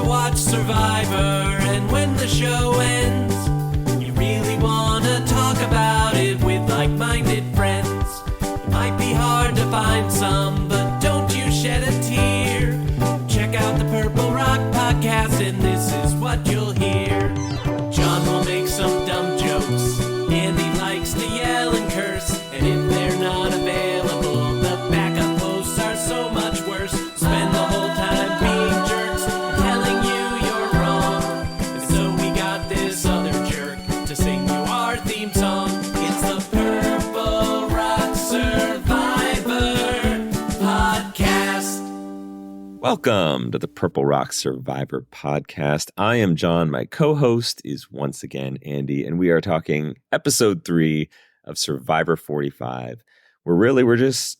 watch Survivor, and when the show ends, you really want to talk about it with like-minded friends. It might be hard to find some, but don't you shed a tear. Check out the Purple Rock Podcast, and this is what you'll hear. John will make some dumb jokes, Andy likes to yell and curse, and if they're not available, the backup hosts are so much worse. Spend the whole time being jerks, telling you you're wrong, and so we got this other jerk to sing you our theme song. It's the Purple Rock Survivor Podcast. Welcome to the Purple Rock Survivor Podcast. I am John. My co-host is once again Andy, and we are talking episode 3 of Survivor 45. We're just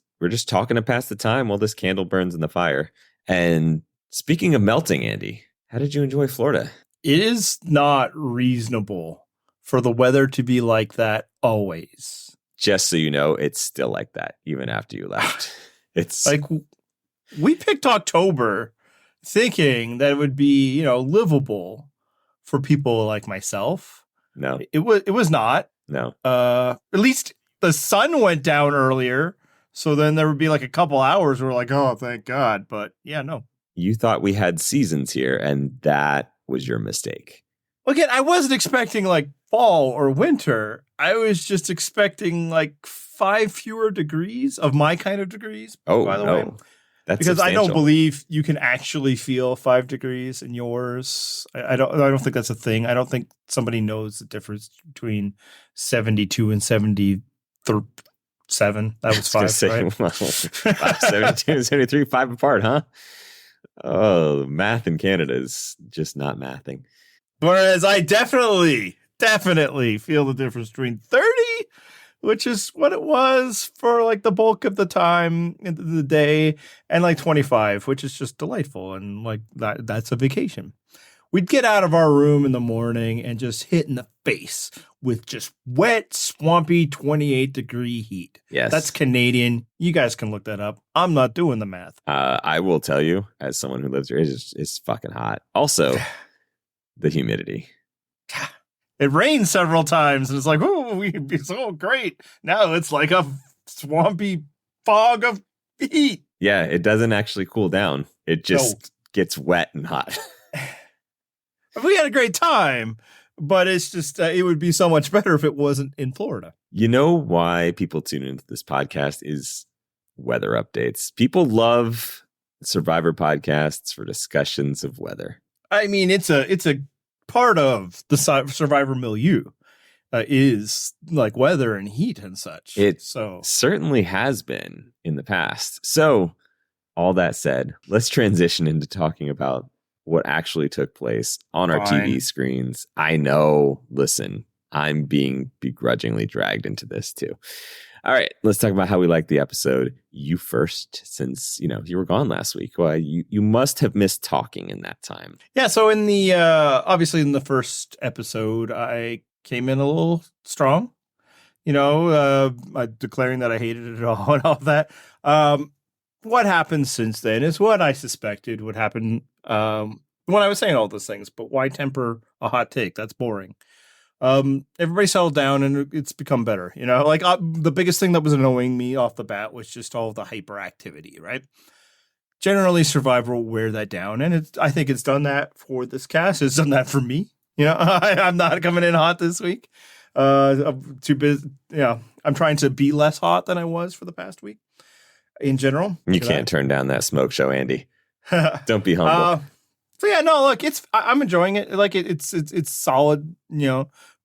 talking to pass the time while this candle burns in the fire. And speaking of melting, Andy, how did you enjoy Florida? It is not reasonable for the weather to be like that always. Just so you know, it's still like that even after you left. It's like we picked October thinking that it would be, livable for people like myself. No. It was not. No. At least the sun went down earlier. So then there would be like a couple hours where we're like, oh, thank God. But yeah, no. You thought we had seasons here, and that was your mistake. Again, I wasn't expecting like fall or winter. I was just expecting like 5 fewer degrees of my kind of degrees. Oh, by the no. way. That's because I don't substantial. believe you can actually feel 5 degrees in yours. I don't think that's a thing. I don't think somebody knows the difference between 72 and 77. That was 5, say, right? well, 72 and 73, 5 apart, huh? Oh, math in Canada is just not mathing. Whereas I definitely feel the difference between 30, which is what it was for like the bulk of the time in the day, and like 25, which is just delightful. And like that's a vacation. We'd get out of our room in the morning and just hit in the face with just wet, swampy 28-degree heat. Yes. That's Canadian. You guys can look that up. I'm not doing the math. I will tell you, as someone who lives here, it's fucking hot. Also, the humidity. It rained several times, and it's like, oh, we'd be so great. Now it's like a swampy fog of heat. Yeah, it doesn't actually cool down. It just gets wet and hot. We had a great time, but it's just, it would be so much better if it wasn't in Florida. You know why people tune into this podcast is weather updates. People love Survivor podcasts for discussions of weather. I mean, it's a part of the Survivor milieu is like weather and heat and such. It certainly has been in the past. So all that said, let's transition into talking about what actually took place on our TV screens. I know, listen, I'm being begrudgingly dragged into this too. All right, let's talk about how we liked the episode. You first, since you were gone last week. Well, you must have missed talking in that time. Yeah, so in the obviously in the first episode, I came in a little strong, declaring that I hated it all and all that. What happened since then is what I suspected would happen when I was saying all those things. But why temper a hot take? That's boring. Everybody settled down and it's become better. The biggest thing that was annoying me off the bat was just all the hyperactivity, right? Generally, Survivor will wear that down, and I think it's done that for this cast. It's done that for me. I'm not coming in hot this week. I'm too busy. I'm trying to be less hot than I was for the past week. In general, you can't turn down that smoke show, Andy. Don't be humble. So yeah, no, look, I'm enjoying it. Like it's solid,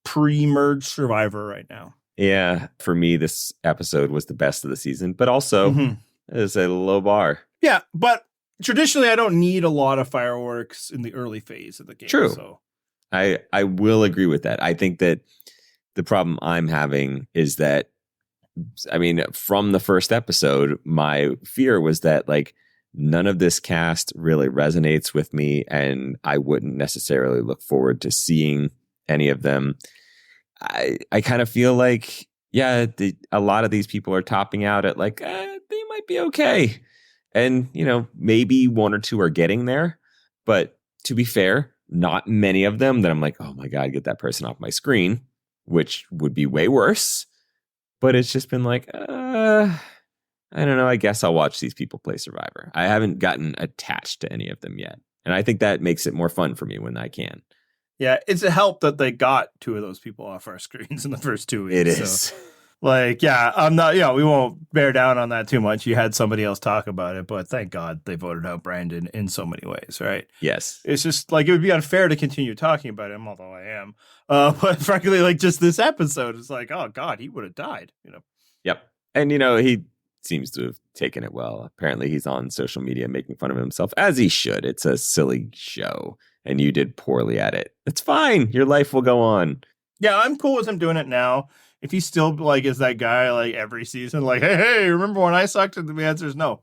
pre-merge Survivor right now. Yeah, for me, this episode was the best of the season, but also it's a low bar. Yeah, but traditionally, I don't need a lot of fireworks in the early phase of the game. True. So I will agree with that. I think that the problem I'm having is that, from the first episode, my fear was that none of this cast really resonates with me, and I wouldn't necessarily look forward to seeing any of them. I kind of feel like, a lot of these people are topping out at they might be okay. And, maybe one or two are getting there, but to be fair, not many of them that I'm like, oh my God, get that person off my screen, which would be way worse. But it's just been like, I don't know. I guess I'll watch these people play Survivor. I haven't gotten attached to any of them yet. And I think that makes it more fun for me when I can. Yeah, it's a help that they got two of those people off our screens in the first 2 weeks. It is. So, like, yeah, I'm not, we won't bear down on that too much. You had somebody else talk about it, but thank God they voted out Brandon in so many ways, right? Yes. It's just like, it would be unfair to continue talking about him, although I am. But frankly, like, just this episode, it's like, oh God, he would have died, Yep. And, he seems to have taken it well. Apparently he's on social media making fun of himself, as he should. It's a silly show, and you did poorly at it. It's fine. Your life will go on. Yeah, I'm cool with him doing it now. If he still like is that guy like every season, like, hey, remember when I sucked? And the answer is no.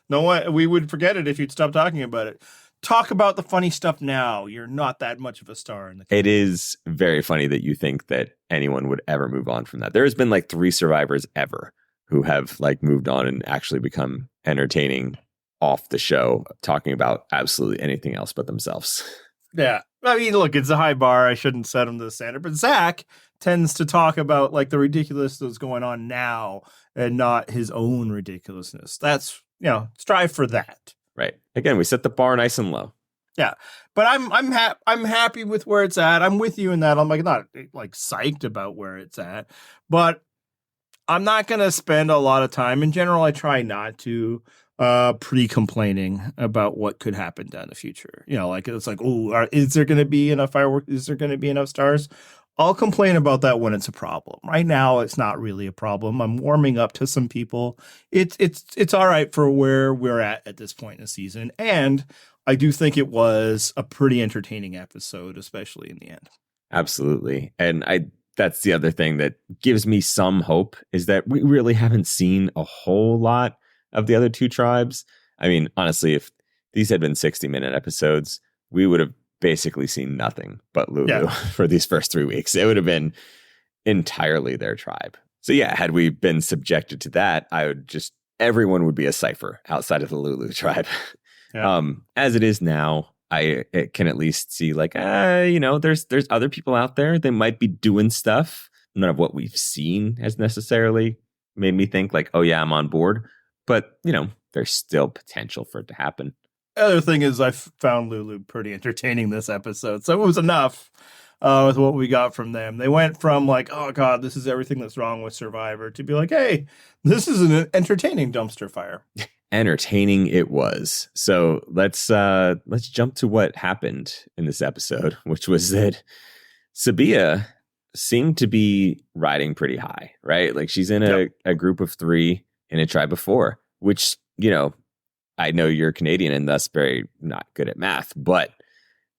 No one. We would forget it if you'd stop talking about it. Talk about the funny stuff now. You're not that much of a star in the It is very funny that you think that anyone would ever move on from that. There has been like 3 survivors ever who have like moved on and actually become entertaining off the show, talking about absolutely anything else but themselves. Yeah. I mean, look, it's a high bar. I shouldn't set him to the standard, but Zach tends to talk about like the ridiculousness that's going on now and not his own ridiculousness. That's, strive for that. Right. Again, we set the bar nice and low. Yeah. But I'm happy with where it's at. I'm with you in that. I'm like not like psyched about where it's at, but I'm not going to spend a lot of time. In general, I try not to pre-complaining about what could happen down the future. Like it's like, oh, is there going to be enough fireworks? Is there going to be enough stars? I'll complain about that when it's a problem. Right now, it's not really a problem. I'm warming up to some people. It's all right for where we're at this point in the season. And I do think it was a pretty entertaining episode, especially in the end. Absolutely. And that's the other thing that gives me some hope is that we really haven't seen a whole lot of the other 2 tribes. I mean, honestly, if these had been 60-minute episodes, we would have basically seen nothing but Lulu for these first 3 weeks. It would have been entirely their tribe. So yeah, had we been subjected to that, everyone would be a cipher outside of the Lulu tribe. Yeah. As it is now, I can at least see like, there's other people out there that might be doing stuff. None of what we've seen has necessarily made me think like, oh yeah, I'm on board. But, there's still potential for it to happen. Other thing is I found Lulu pretty entertaining this episode. So it was enough with what we got from them. They went from like, oh God, this is everything that's wrong with Survivor to be like, hey, this is an entertaining dumpster fire. Entertaining it was. So let's jump to what happened in this episode, which was that Sabiyah seemed to be riding pretty high, right? Like she's in a group of 3 in a tribe of 4, which, I know you're Canadian and thus very not good at math, but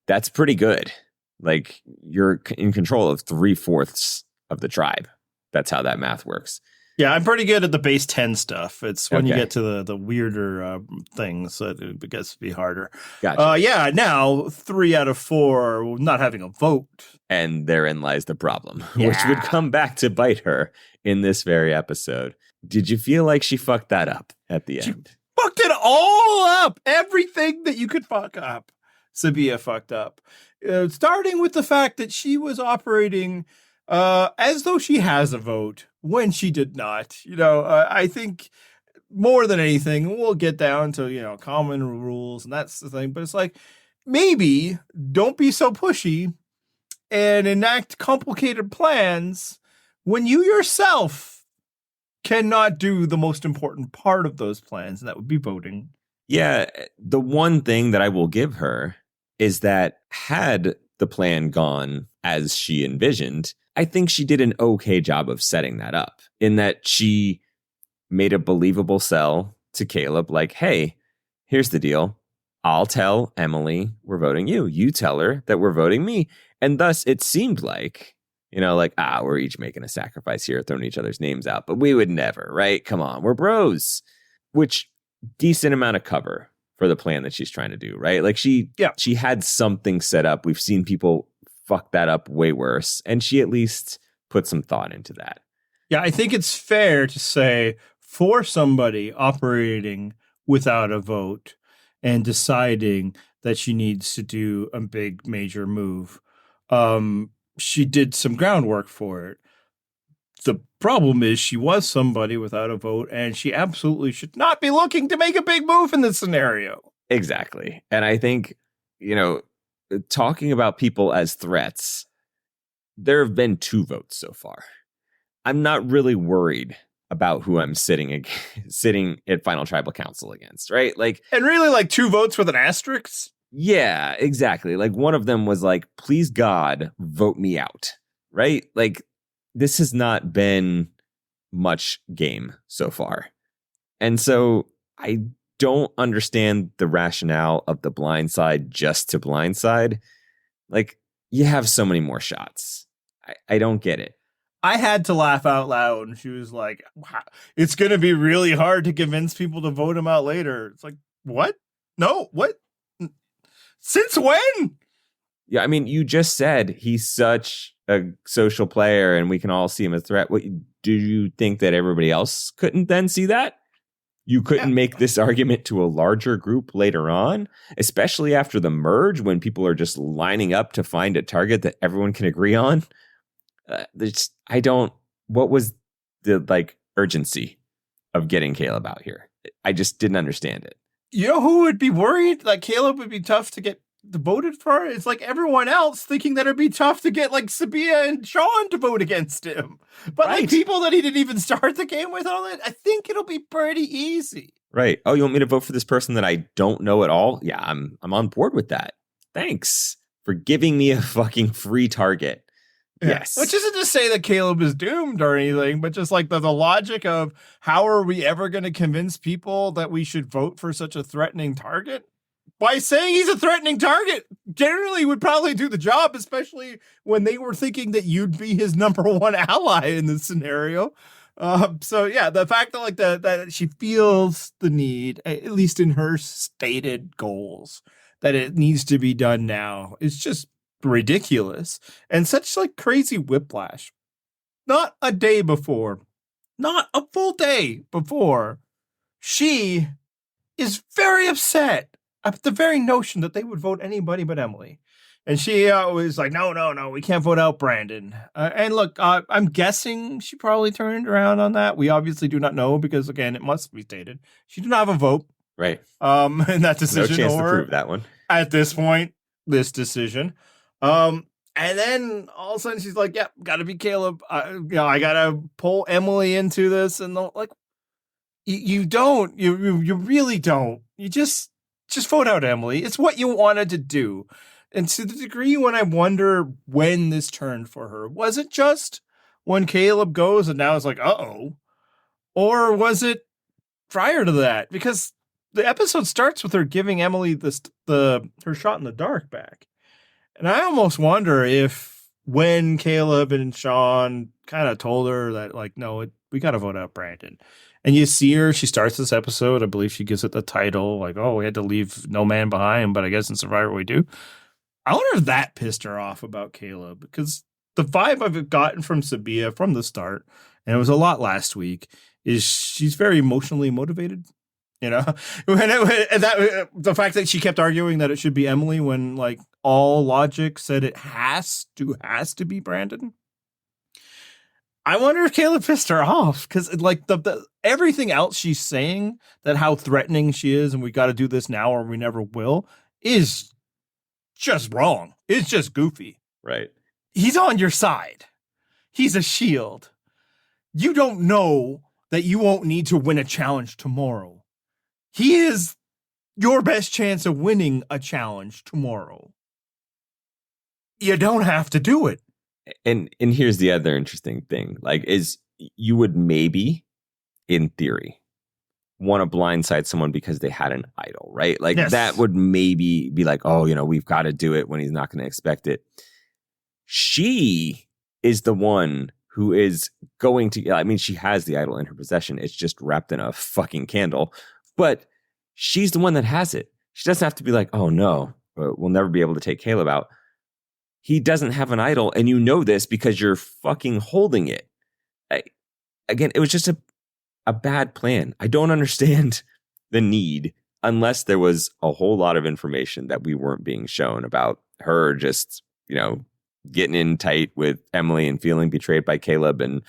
that's pretty good. Like you're in control of 3/4 of the tribe. That's how that math works. Yeah, I'm pretty good at the base 10 stuff. It's when you get to the weirder things that it gets to be harder. Gotcha. Now 3 out of 4 not having a vote. And therein lies the problem, which would come back to bite her in this very episode. Did you feel like she fucked that up at the end? Fucked it all up. Everything that you could fuck up, Sabiyah fucked up. Starting with the fact that she was operating as though she has a vote when she did not. I think more than anything, we'll get down to, common rules and that's the thing. But it's like, maybe don't be so pushy and enact complicated plans when you yourself cannot do the most important part of those plans, and that would be voting. Yeah, the one thing that I will give her is that had the plan gone as she envisioned, I think she did an okay job of setting that up in that she made a believable sell to Kaleb like, hey, here's the deal. I'll tell Emily we're voting you. You tell her that we're voting me. And thus it seemed like, we're each making a sacrifice here, throwing each other's names out, but we would never, right? Come on, we're bros. Which decent amount of cover for the plan that she's trying to do, right? Like she had something set up. We've seen people fuck that up way worse. And she at least put some thought into that. Yeah, I think it's fair to say for somebody operating without a vote and deciding that she needs to do a big major move. She did some groundwork for it. The problem is she was somebody without a vote, and she absolutely should not be looking to make a big move in this scenario. Exactly. And I think, talking about people as threats, there have been 2 votes so far. I'm not really worried about who I'm sitting at Final Tribal Council against, right? Like, and really, like 2 votes with an asterisk. Yeah, exactly. Like one of them was like, please God, vote me out, right? Like this has not been much game so far. And so I don't understand the rationale of the blindside just to blindside. Like you have so many more shots. I don't get it. I had to laugh out loud. And she was like, wow, it's going to be really hard to convince people to vote him out later. It's like, what? No, what? Since when? Yeah, I mean, you just said he's such a social player and we can all see him as a threat. What, do you think that everybody else couldn't then see that? You couldn't make this argument to a larger group later on, especially after the merge when people are just lining up to find a target that everyone can agree on? What was the urgency of getting Kaleb out here? I just didn't understand it. You know who would be worried? Like Kaleb would be tough to get voted for. It's like everyone else thinking that it'd be tough to get like Sabiyah and Sean to vote against him. But like people that he didn't even start the game with, all that, I think it'll be pretty easy. Right. Oh, you want me to vote for this person that I don't know at all? Yeah, I'm on board with that. Thanks for giving me a fucking free target. Yeah. Yes. Which isn't to say that Kaleb is doomed or anything, but just like the logic of how are we ever going to convince people that we should vote for such a threatening target? By saying he's a threatening target generally would probably do the job, especially when they were thinking that you'd be his number 1 ally in this scenario. So yeah, the fact that that she feels the need, at least in her stated goals, that it needs to be done now is just ridiculous and such like crazy whiplash. Not a day before, not a full day before, she is very upset at the very notion that they would vote anybody but Emily. And she was like, no, we can't vote out Brandon. And look, I'm guessing she probably turned around on that. We obviously do not know because, again, it must be stated. She did not have a vote. Right. In that decision. No chance to prove that one. At this point, this decision. And then all of a sudden she's like, yeah, got to be Kaleb. I got to pull Emily into this. And like, you don't. You really don't. You just vote out Emily. It's what you wanted to do. And to the degree when I wonder when this turned for her, was it just when Kaleb goes and now it's like, uh-oh? Or was it prior to that? Because the episode starts with her giving Emily her shot in the dark back. And I almost wonder if when Kaleb and Sean kind of told her that, like, no, we got to vote out Brandon. And you see her, she starts this episode, I believe she gives it the title, like, oh, we had to leave no man behind, but I guess in Survivor we do. I wonder if that pissed her off about Kaleb, because the vibe I've gotten from Sabiyah from the start, and it was a lot last week, is she's very emotionally motivated. You know, the fact that she kept arguing that it should be Emily when like all logic said it has to be Brandon. I wonder if Kaleb pissed her off because like the everything else she's saying, that how threatening she is and we got to do this now or we never will, is just wrong. It's just goofy. Right. He's on your side. He's a shield. You don't know that you won't need to win a challenge tomorrow. He is your best chance of winning a challenge tomorrow. You don't have to do it. And here's the other interesting thing, like, is you would maybe, in theory, want to blindside someone because they had an idol, right? Like yes. That would maybe be like, oh, we've got to do it when he's not going to expect it. She is the one who is going to, I mean, she has the idol in her possession. It's just wrapped in a fucking candle, but she's the one that has it. She doesn't have to be like, oh no, we'll never be able to take Kaleb out. He doesn't have an idol, and you know this because you're fucking holding it. Again, it was just a bad plan. I don't understand the need unless there was a whole lot of information that we weren't being shown about her just, getting in tight with Emily and feeling betrayed by Kaleb. And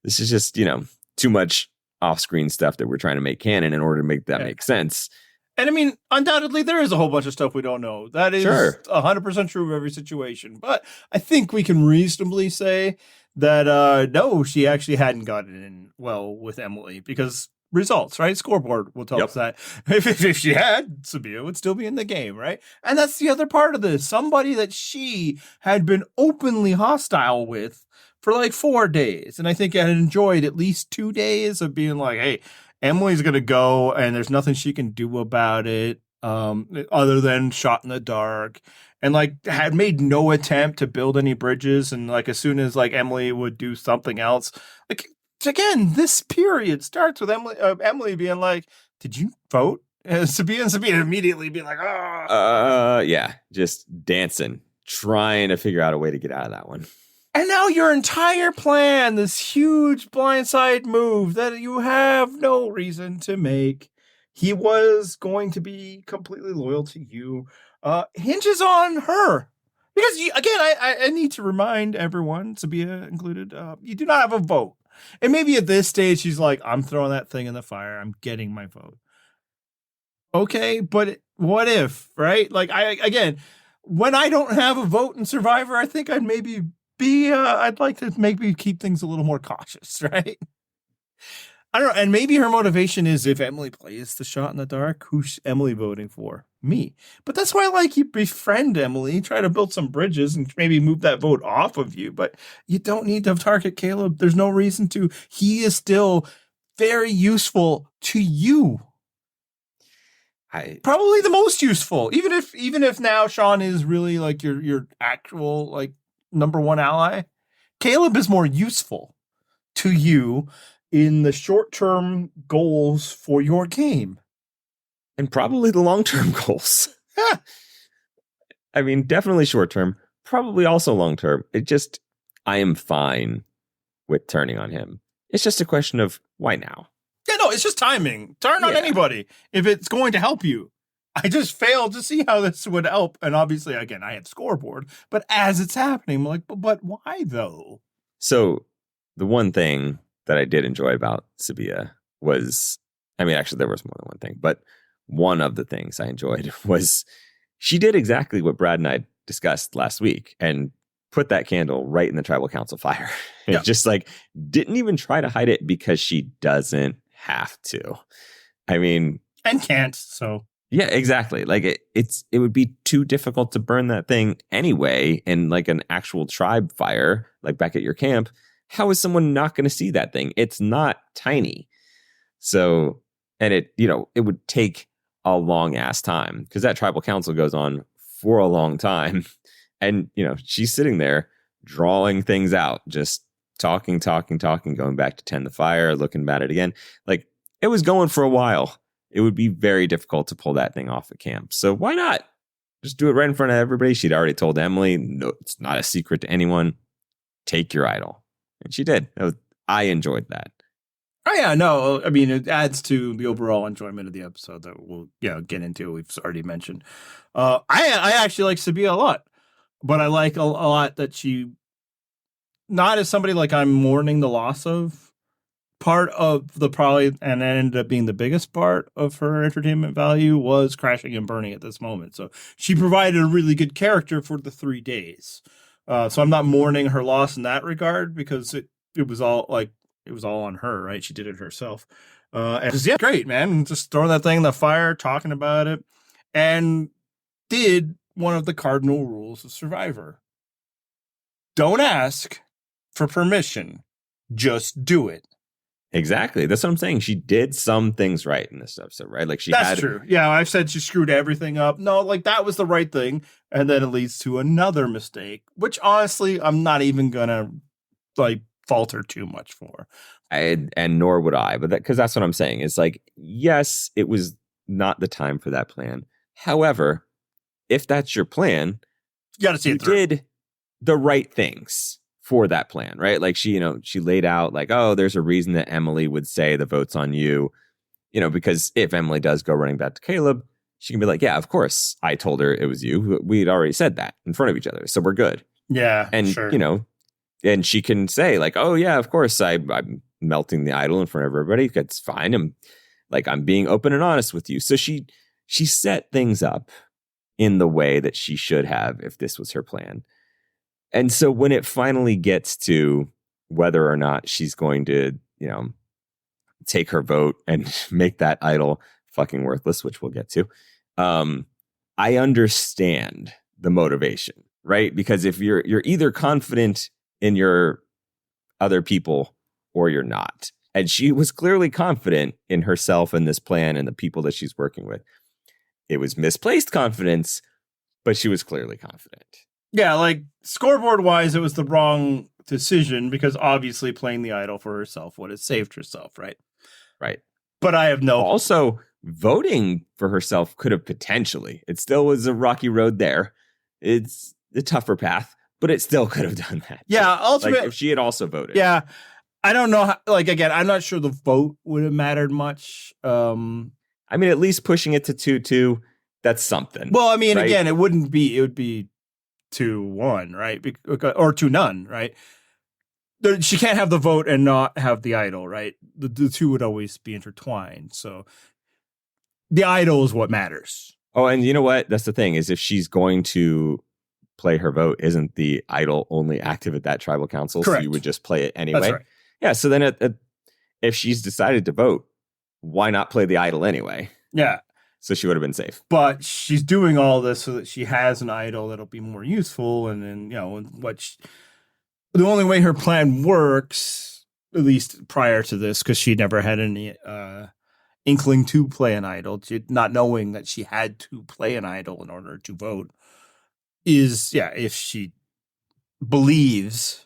this is just, too much off-screen stuff that we're trying to make canon in order to make that make sense. And I mean, undoubtedly, there is a whole bunch of stuff we don't know. That is 100% true of every situation. But I think we can reasonably say that, no, she actually hadn't gotten in well with Emily because results, right? Scoreboard will tell us that. If she had, Sabiyah would still be in the game, right? And that's the other part of this. Somebody that she had been openly hostile with for like 4 days. And I think I had enjoyed at least 2 days of being like, hey, Emily's going to go and there's nothing she can do about it other than shot in the dark, and like had made no attempt to build any bridges. And like as soon as like Emily would do something else, like again, this period starts with Emily being like, did you vote? And Sabiyah immediately being like, yeah, just dancing, trying to figure out a way to get out of that one. And now your entire plan, this huge blindside move that you have no reason to make, he was going to be completely loyal to you, hinges on her. Because, I need to remind everyone, Sabiyah included, you do not have a vote. And maybe at this stage, she's like, I'm throwing that thing in the fire. I'm getting my vote. Okay, but what if, right? Like, when I don't have a vote in Survivor, I think I'd maybe I'd like to maybe keep things a little more cautious, right? I don't know. And maybe her motivation is if Emily plays the shot in the dark, who's Emily voting for? Me. But that's why you befriend Emily, try to build some bridges and maybe move that vote off of you. But you don't need to target Kaleb. There's no reason to. He is still very useful to you. Probably the most useful. Even if now Sean is really like your actual like number one ally, Kaleb is more useful to you in the short-term goals for your game. And probably the long-term goals. I mean, definitely short-term, probably also long-term. I am fine with turning on him. It's just a question of why now? Yeah, no, it's just timing. Turn on anybody if it's going to help you. I just failed to see how this would help. And obviously, again, I had scoreboard. But as it's happening, I'm like, but why though? So the one thing that I did enjoy about Sabiyah was, actually, there was more than one thing. But one of the things I enjoyed was she did exactly what Brad and I discussed last week and put that candle right in the tribal council fire. And just didn't even try to hide it because she doesn't have to. And can't, so. Yeah, exactly. It would be too difficult to burn that thing anyway in an actual tribe fire, back at your camp. How is someone not going to see that thing? It's not tiny. So, and it would take a long ass time because that tribal council goes on for a long time. And, she's sitting there drawing things out, just talking, going back to tend the fire, looking at it again. It was going for a while. It would be very difficult to pull that thing off at camp. So why not just do it right in front of everybody? She'd already told Emily, no, it's not a secret to anyone. Take your idol. And she did. I enjoyed that. Oh, yeah, no. It adds to the overall enjoyment of the episode that we'll get into. We've already mentioned. I actually like Sabiyah a lot. But I like a lot that she, not as somebody I'm mourning the loss of, part of the probably, and that ended up being the biggest part of her entertainment value was crashing and burning at this moment. So she provided a really good character for the 3 days. So I'm not mourning her loss in that regard because it was all on her, right? She did it herself. And great, man. Just throwing that thing in the fire, talking about it, and did one of the cardinal rules of Survivor. Don't ask for permission. Just do it. Exactly. That's what I'm saying. She did some things right in this episode, right? That's true. Yeah, I've said she screwed everything up. No, that was the right thing. And then it leads to another mistake, which honestly, I'm not even going to falter too much for. And nor would I, but because that's what I'm saying. It's yes, it was not the time for that plan. However, if that's your plan, you got to see it through. Did the right things for that plan, right? She laid out oh, there's a reason that Emily would say the vote's on you. because if Emily does go running back to Kaleb, she can be like, yeah, of course, I told her it was you. We'd already said that in front of each other, so we're good. Yeah, and sure. And she can say like, oh yeah, of course, I'm melting the idol in front of everybody. That's fine. I'm being open and honest with you. So she set things up in the way that she should have if this was her plan. And so when it finally gets to whether or not she's going to, take her vote and make that idol fucking worthless, which we'll get to, I understand the motivation, right? Because if you're either confident in your other people or you're not. And she was clearly confident in herself and this plan and the people that she's working with. It was misplaced confidence, but she was clearly confident. Yeah, like scoreboard wise, it was the wrong decision because obviously playing the idol for herself would have saved herself, right? Right. But I have no. Also, voting for herself could have potentially. It still was a rocky road there. It's a tougher path, but it still could have done that. Yeah, ultimately, like if she had also voted. Yeah, I don't know. Again, I'm not sure the vote would have mattered much. I mean, at least pushing it to 2-2, that's something. Well, I mean, right? again, it would be 2-1, right? Or 2-0, right? She can't have the vote and not have the idol, right? The two would always be intertwined. So the idol is what matters. Oh, and you know what? That's the thing is if she's going to play her vote, isn't the idol only active at that tribal council? Correct. So you would just play it anyway. That's right. Yeah. So then if she's decided to vote, why not play the idol anyway? Yeah. So she would have been safe. But she's doing all this so that she has an idol that'll be more useful. And then, the only way her plan works, at least prior to this, because she never had any inkling to play an idol, not knowing that she had to play an idol in order to vote, is, if she believes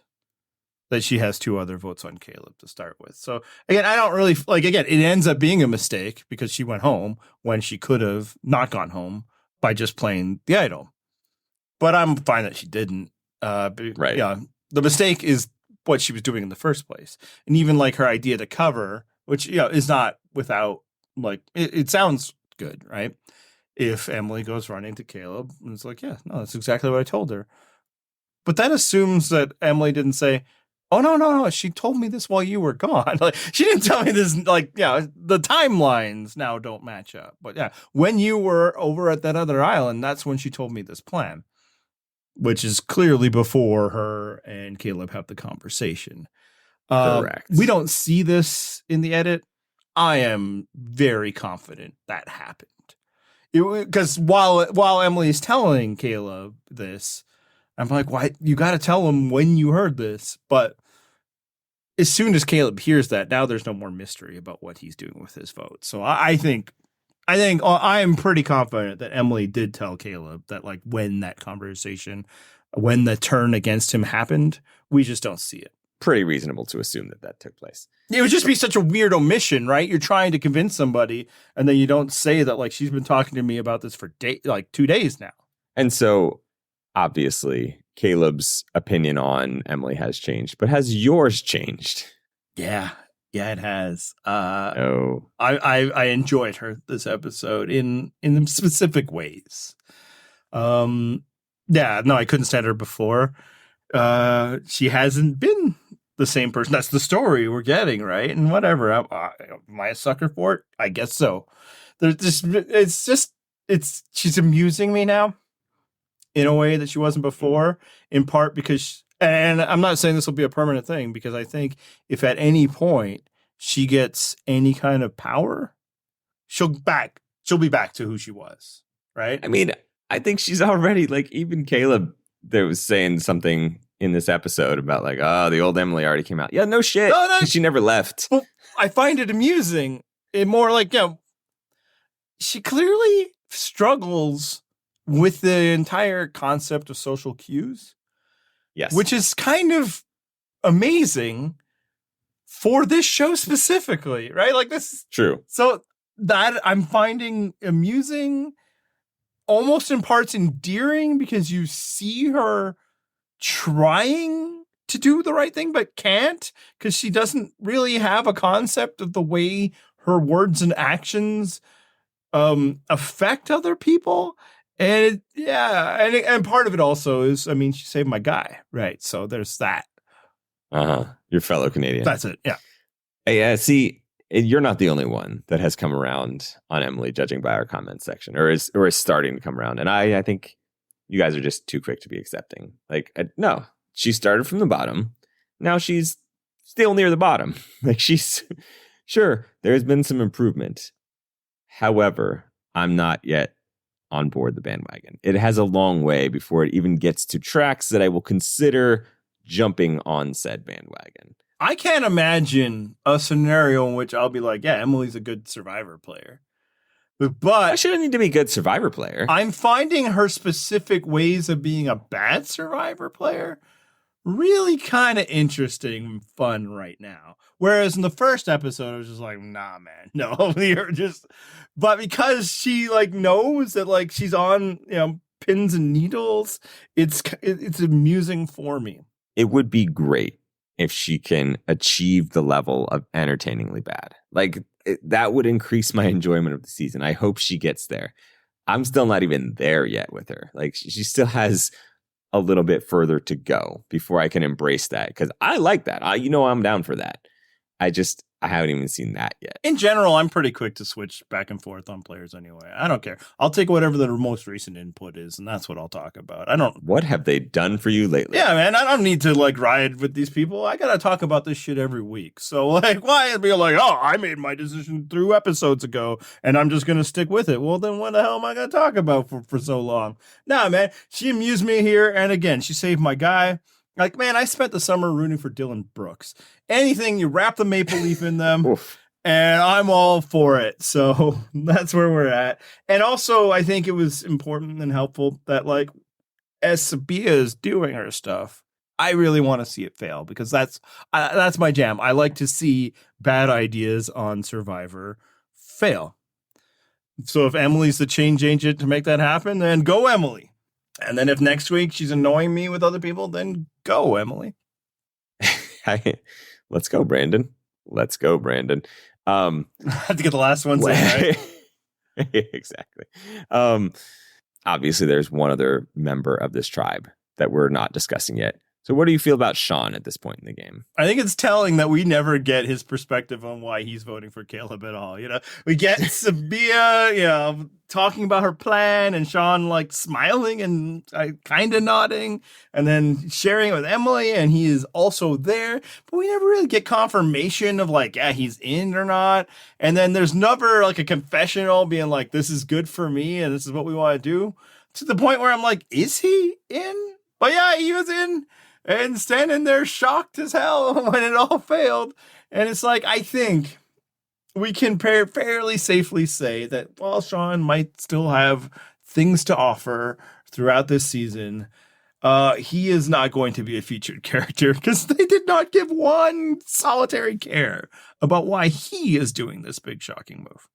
that she has 2 other votes on Kaleb to start with. So again, I don't really it ends up being a mistake because she went home when she could have not gone home by just playing the idol. But I'm fine that she didn't. Right. Yeah. The mistake is what she was doing in the first place. And even like her idea to cover, which, is not without it sounds good, right? If Emily goes running to Kaleb and it's like, yeah, no, that's exactly what I told her. But that assumes that Emily didn't say, oh, no. She told me this while you were gone. She didn't tell me this. The timelines now don't match up. But yeah, when you were over at that other island, that's when she told me this plan, which is clearly before her and Kaleb have the conversation. Correct. We don't see this in the edit. I am very confident that happened. Because while Emily's telling Kaleb this, I'm like, why? You got to tell him when you heard this. But as soon as Kaleb hears that, now there's no more mystery about what he's doing with his vote. So I think I am pretty confident that Emily did tell Kaleb that when that conversation, when the turn against him happened, we just don't see it. Pretty reasonable to assume that took place. It would just be such a weird omission, right? You're trying to convince somebody and then you don't say that she's been talking to me about this for 2 days now. And so obviously Caleb's opinion on Emily has changed, but has yours changed? Yeah, it has. Oh, I enjoyed her this episode in specific ways. I couldn't stand her before. She hasn't been the same person. That's the story we're getting, right? And whatever. Am I a sucker for it? I guess so. She's amusing me now in a way that she wasn't before, in part because, and I'm not saying this will be a permanent thing, because I think if at any point she gets any kind of power, she'll be back to who she was, right? I mean, I think she's already even Kaleb that was saying something in this episode about the old Emily already came out. Yeah, no shit. No. She never left. Well, I find it amusing. It more she clearly struggles with the entire concept of social cues. Yes. Which is kind of amazing for this show specifically, right? This is true. So that I'm finding amusing, almost in parts endearing, because you see her trying to do the right thing, but can't, because she doesn't really have a concept of the way her words and actions affect other people. And and part of it also is, I mean, she saved my guy, right? So there's that. Your fellow Canadian. That's it. Yeah. Hey, see, you're not the only one that has come around on Emily, judging by our comment section, or is starting to come around. And I think you guys are just too quick to be accepting. Like, no, she started from the bottom. Now she's still near the bottom. Like, she's sure there's been some improvement. However, I'm not yet on board the bandwagon. It has a long way before it even gets to tracks that I will consider jumping on said bandwagon. I can't imagine a scenario in which I'll be like, yeah, Emily's a good Survivor player. But I shouldn't need to be a good Survivor player. I'm finding her specific ways of being a bad Survivor player really kind of interesting and fun right now. Whereas in the first episode, I was just like, nah, man, no, you're just. But because she like knows that like she's on, you know, pins and needles, it's amusing for me. It would be great if she can achieve the level of entertainingly bad. Like, that would increase my enjoyment of the season. I hope she gets there. I'm still not even there yet with her. Like, she still has a little bit further to go before I can embrace that, because I like that. I'm down for that. I haven't even seen that yet. In general, I'm pretty quick to switch back and forth on players anyway. I don't care. I'll take whatever the most recent input is, and that's what I'll talk about. What have they done for you lately? Yeah, man, I don't need to like ride with these people. I gotta talk about this shit every week. So like, why be like, oh, I made my decision 3 episodes ago, and I'm just gonna stick with it? Well, then what the hell am I gonna talk about for so long? Nah, man, she amused me here, and again, she saved my guy. Like, man, I spent the summer rooting for Dylan Brooks. Anything, you wrap the maple leaf in them, and I'm all for it. So that's where we're at. And also, I think it was important and helpful that, like, as Sabiyah is doing her stuff, I really want to see it fail, because that's my jam. I like to see bad ideas on Survivor fail. So if Emily's the change agent to make that happen, then go Emily. And then if next week she's annoying me with other people, then go, Emily. Let's go, Brandon. Let's go, Brandon. I have to get the last one saying, right? Exactly. Obviously, there's one other member of this tribe that we're not discussing yet. So what do you feel about Sean at this point in the game? I think it's telling that we never get his perspective on why he's voting for Kaleb at all. You know, we get Sabiyah, talking about her plan, and Sean like smiling and kind of nodding, and then sharing it with Emily, and he is also there. But we never really get confirmation of like, yeah, he's in or not. And then there's never like a confessional being like, this is good for me, and this is what we want to do. To the point where I'm like, is he in? But yeah, he was in. And standing there shocked as hell when it all failed. And it's like, I think we can fairly safely say that while Sean might still have things to offer throughout this season, he is not going to be a featured character, because they did not give one solitary care about why he is doing this big shocking move.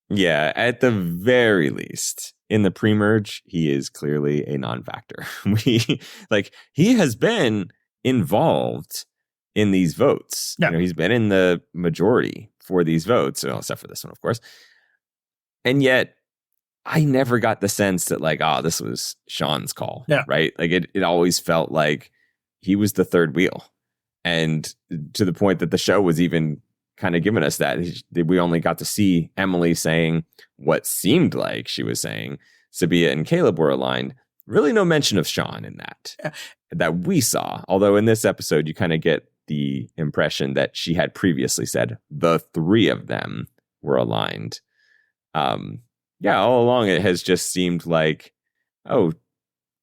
Yeah, at the very least, in the pre-merge, he is clearly a non-factor. He has been involved in these votes. Yeah. You know, he's been in the majority for these votes, except for this one, of course. And yet, I never got the sense that like, this was Sean's call. Yeah. Right? Like it always felt like he was the third wheel. And to the point that the show was even kind of given us that we only got to see Emily saying what seemed like she was saying Sabiyah and Kaleb were aligned. Really no mention of Sean in that we saw. Although in this episode, you kind of get the impression that she had previously said the 3 of them were aligned. All along it has just seemed like,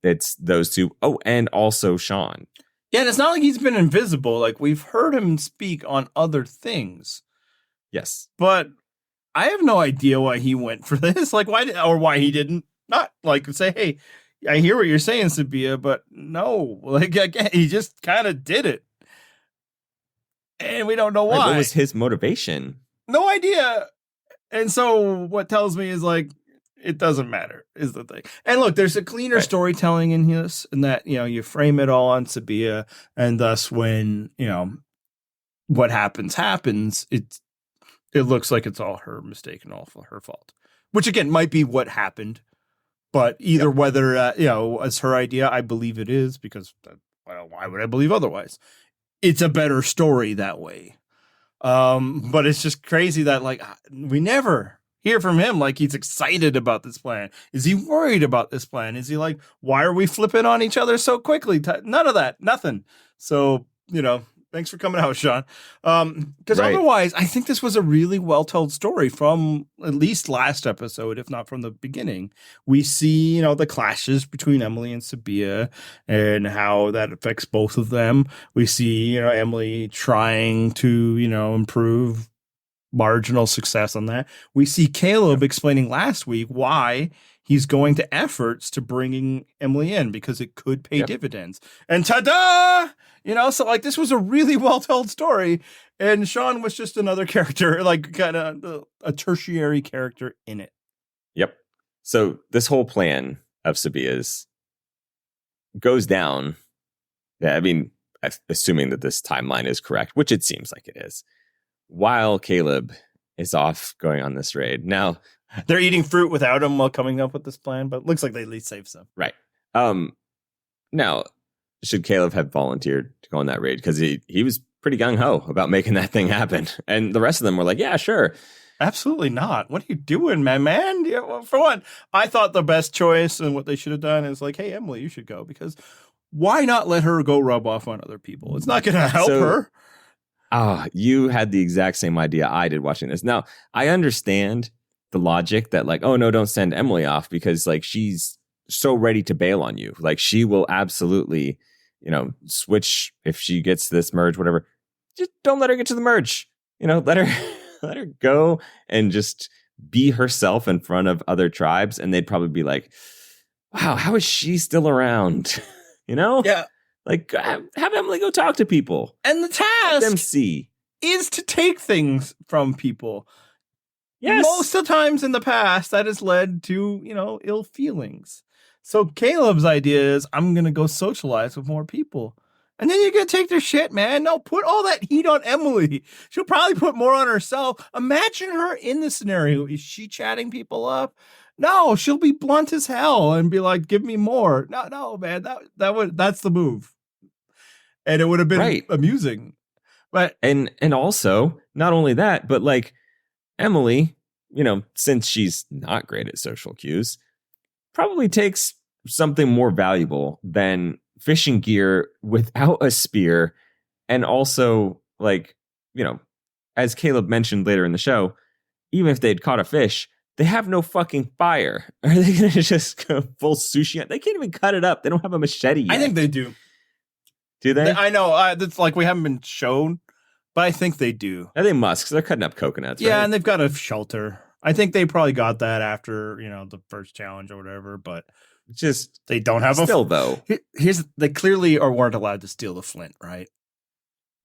it's those 2. Oh, and also Sean. Yeah, and it's not like he's been invisible. Like, we've heard him speak on other things. Yes. But I have no idea why he went for this. Like, why he didn't not like say, hey, I hear what you're saying, Sabiyah, but no. Like, again, he just kind of did it. And we don't know why. Right, what was his motivation? No idea. And so what tells me is like, it doesn't matter, is the thing. And look, there's a cleaner storytelling in this, and that, you frame it all on Sabiyah, and thus when, what happens, it looks like it's all her mistake and all her fault. Which again might be what happened, but either whether it's her idea, I believe it is because why would I believe otherwise? It's a better story that way. But it's just crazy that like we never hear from him like he's excited about this plan. Is he worried about this plan? Is he like, why are we flipping on each other so quickly? None of that, nothing. So, thanks for coming out, Sean. Because otherwise, I think this was a really well-told story from at least last episode, if not from the beginning. We see, the clashes between Emily and Sabiyah and how that affects both of them. We see, Emily trying to, improve marginal success on that. We see Kaleb explaining last week why he's going to efforts to bringing Emily in because it could pay dividends. And ta-da! So like this was a really well-told story, and Sean was just another character, like kind of a tertiary character in it. Yep. So this whole plan of Sabiyah's goes down. I mean, assuming that this timeline is correct, which it seems like it is, while Kaleb is off going on this raid. Now, they're eating fruit without him while coming up with this plan, but it looks like they at least saved some. Right. Now, should Kaleb have volunteered to go on that raid? Because he was pretty gung-ho about making that thing happen. And the rest of them were like, yeah, sure. Absolutely not. What are you doing, man? Yeah, well, for one, I thought the best choice and what they should have done is like, hey, Emily, you should go. Because why not let her go rub off on other people? It's not going to help her. You had the exact same idea I did watching this. Now, I understand the logic that like, oh, no, don't send Emily off because like she's so ready to bail on you. Like she will absolutely, switch if she gets this merge, whatever. Just don't let her get to the merge. Let her go and just be herself in front of other tribes. And they'd probably be like, wow, how is she still around? Yeah. Like, have Emily go talk to people. And the task let them see is to take things from people. Yes. Most of the times in the past, that has led to, ill feelings. So Caleb's idea is, I'm going to go socialize with more people. And then you're going to take their shit, man. No, put all that heat on Emily. She'll probably put more on herself. Imagine her in this scenario. Is she chatting people up? No, she'll be blunt as hell and be like, give me more. No, man, that's the move. And it would have been amusing. But and also, not only that, but like Emily, since she's not great at social cues, probably takes something more valuable than fishing gear without a spear. And also, like, as Kaleb mentioned later in the show, even if they'd caught a fish, they have no fucking fire. Are they going to just go full sushi? They can't even cut it up. They don't have a machete yet. I think they do. Do they? I know. It's like we haven't been shown, but I think they do. They must, because they're cutting up coconuts. Yeah, right? and they've got a shelter. I think they probably got that after, the first challenge or whatever, but just they don't have though. They clearly weren't allowed to steal the flint, right?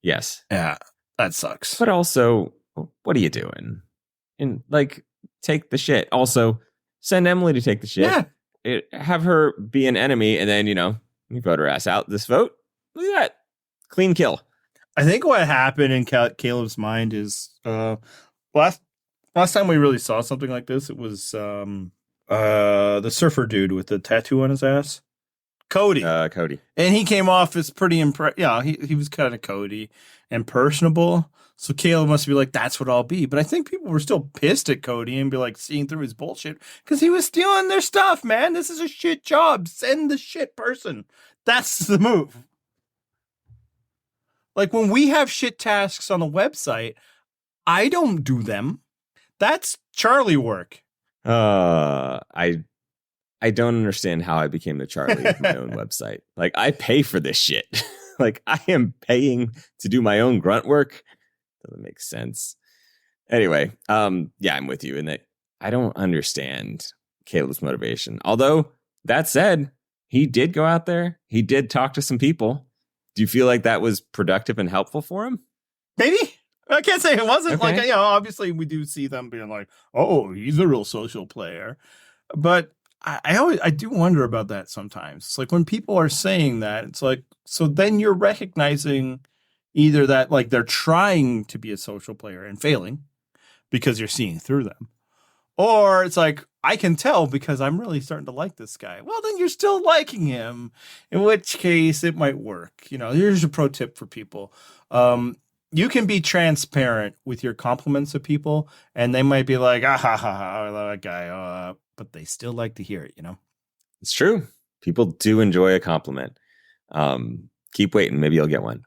Yes. Yeah, that sucks. But also, what are you doing? And like, take the shit. Also, send Emily to take the shit. Yeah. Have her be an enemy, and then, you vote her ass out this vote. Look at that. Clean kill. I think what happened in Caleb's mind is last time we really saw something like this, it was the surfer dude with the tattoo on his ass. Cody. And he came off as pretty impressed. Yeah, he was kind of Cody and personable. So Kaleb must be like, that's what I'll be. But I think people were still pissed at Cody and be like seeing through his bullshit because he was stealing their stuff, man. This is a shit job. Send the shit person. That's the move. Like when we have shit tasks on the website, I don't do them. That's Charlie work. I don't understand how I became the Charlie of my own website. Like I pay for this shit. Like I am paying to do my own grunt work. Doesn't make sense. Anyway, yeah, I'm with you in that I don't understand Kaleb's motivation. Although that said, he did go out there. He did talk to some people. Do you feel like that was productive and helpful for him? Maybe. I can't say it wasn't. Okay. Like, obviously we do see them being like, oh, he's a real social player. But I do wonder about that sometimes. It's like when people are saying that, it's like, so then you're recognizing either that like they're trying to be a social player and failing, because you're seeing through them. Or it's like, I can tell because I'm really starting to like this guy. Well, then you're still liking him, in which case it might work. Here's a pro tip for people. You can be transparent with your compliments of people, and they might be like, ah, ha, ha, ha, I love that guy. But they still like to hear it, It's true. People do enjoy a compliment. Keep waiting. Maybe you'll get one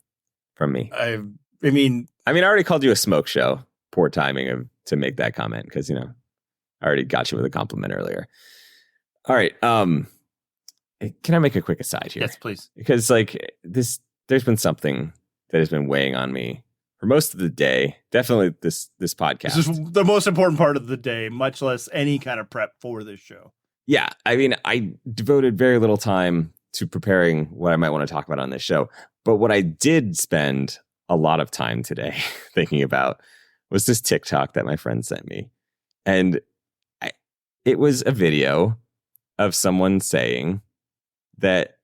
from me. I mean, I already called you a smoke show. Poor timing to make that comment because, I already got you with a compliment earlier. All right. Can I make a quick aside here? Yes, please. Because there's been something that has been weighing on me for most of the day. Definitely this podcast. This is the most important part of the day, much less any kind of prep for this show. Yeah. I devoted very little time to preparing what I might want to talk about on this show. But what I did spend a lot of time today thinking about was this TikTok that my friend sent me. And it was a video of someone saying that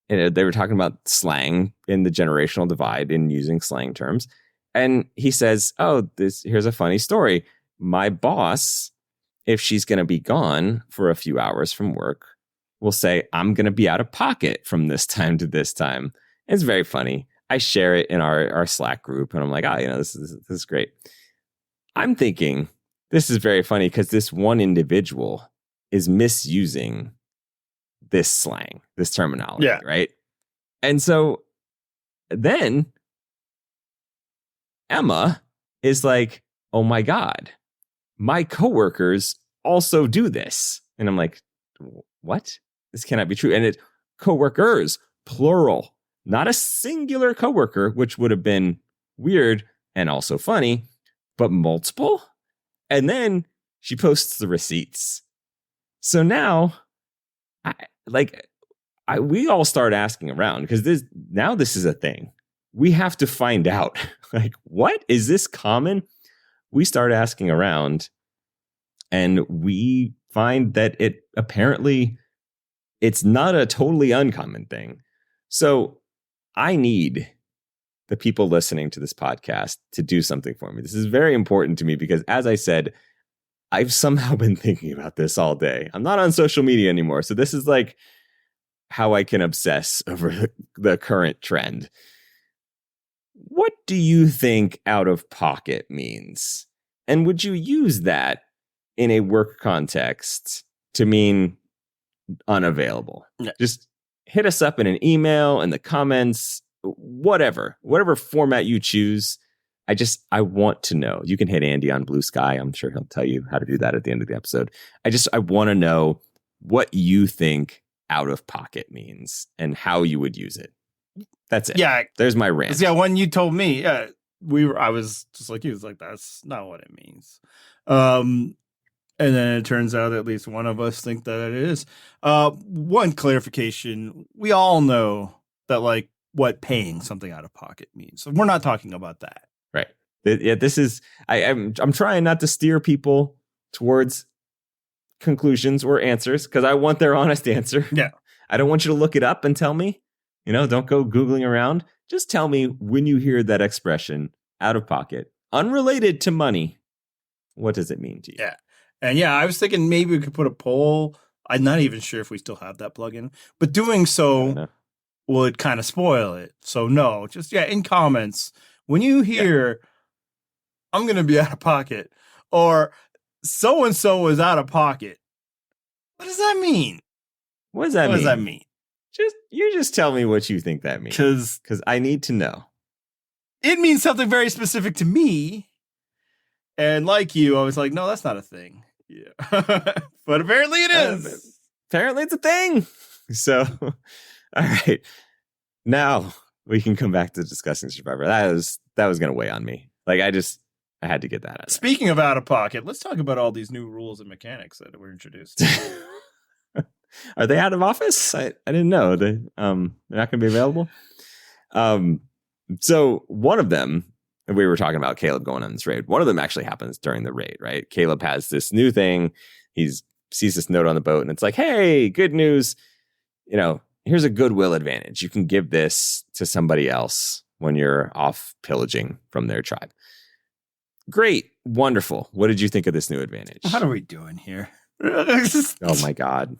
they were talking about slang in the generational divide in using slang terms. And he says, here's a funny story. My boss, if she's going to be gone for a few hours from work, will say, I'm going to be out of pocket from this time to this time. It's very funny. I share it in our Slack group and I'm like, this is great. I'm thinking this is very funny because this one individual is misusing this slang, this terminology, right? And so then Emma is like, oh my God, my coworkers also do this. And I'm like, what? This cannot be true. And it's coworkers, plural, not a singular coworker, which would have been weird and also funny, but multiple. And then she posts the receipts. So now we all start asking around because this is a thing. We have to find out, what is this common? We start asking around and we find that it's not a totally uncommon thing. So I need the people listening to this podcast to do something for me. This is very important to me because, as I said, I've somehow been thinking about this all day. I'm not on social media anymore. So this is like how I can obsess over the current trend. What do you think out of pocket means? And would you use that in a work context to mean unavailable? Yeah. Just hit us up in an email, in the comments, whatever format you choose. I want to know. You can hit Andy on Blue Sky. I'm sure he'll tell you how to do that at the end of the episode. I want to know what you think out of pocket means and how you would use it. That's it. Yeah. There's my rant. Yeah. When you told me, I was just like, he was like, that's not what it means. And then it turns out at least one of us think that it is. One clarification. We all know that what paying something out of pocket means. So we're not talking about that. Right. Yeah, this is I'm trying not to steer people towards conclusions or answers because I want their honest answer. Yeah. I don't want you to look it up and tell me. Don't go Googling around. Just tell me when you hear that expression, out of pocket, unrelated to money, what does it mean to you? Yeah. And I was thinking maybe we could put a poll. I'm not even sure if we still have that plugin, but doing so would kind of spoil it. So no, just in comments. When you hear, I'm going to be out of pocket, or so-and-so is out of pocket, what does that mean? What does that mean? Just tell me what you think that means. Because I need to know. It means something very specific to me. And like you, I was like, no, that's not a thing. Yeah. But apparently it is. Apparently it's a thing. So, all right. Now we can come back to discussing Survivor. That was going to weigh on me. I had to get that out. Speaking of out of pocket, let's talk about all these new rules and mechanics that were introduced. Are they out of office? I didn't know. They're not going to be available. So one of them, we were talking about Kaleb going on this raid. One of them actually happens during the raid, right? Kaleb has this new thing. He sees this note on the boat and it's like, hey, good news. Here's a Goodwill Advantage. You can give this to somebody else when you're off pillaging from their tribe. great, wonderful. What did you think of this new advantage? What are we doing here? Oh my God.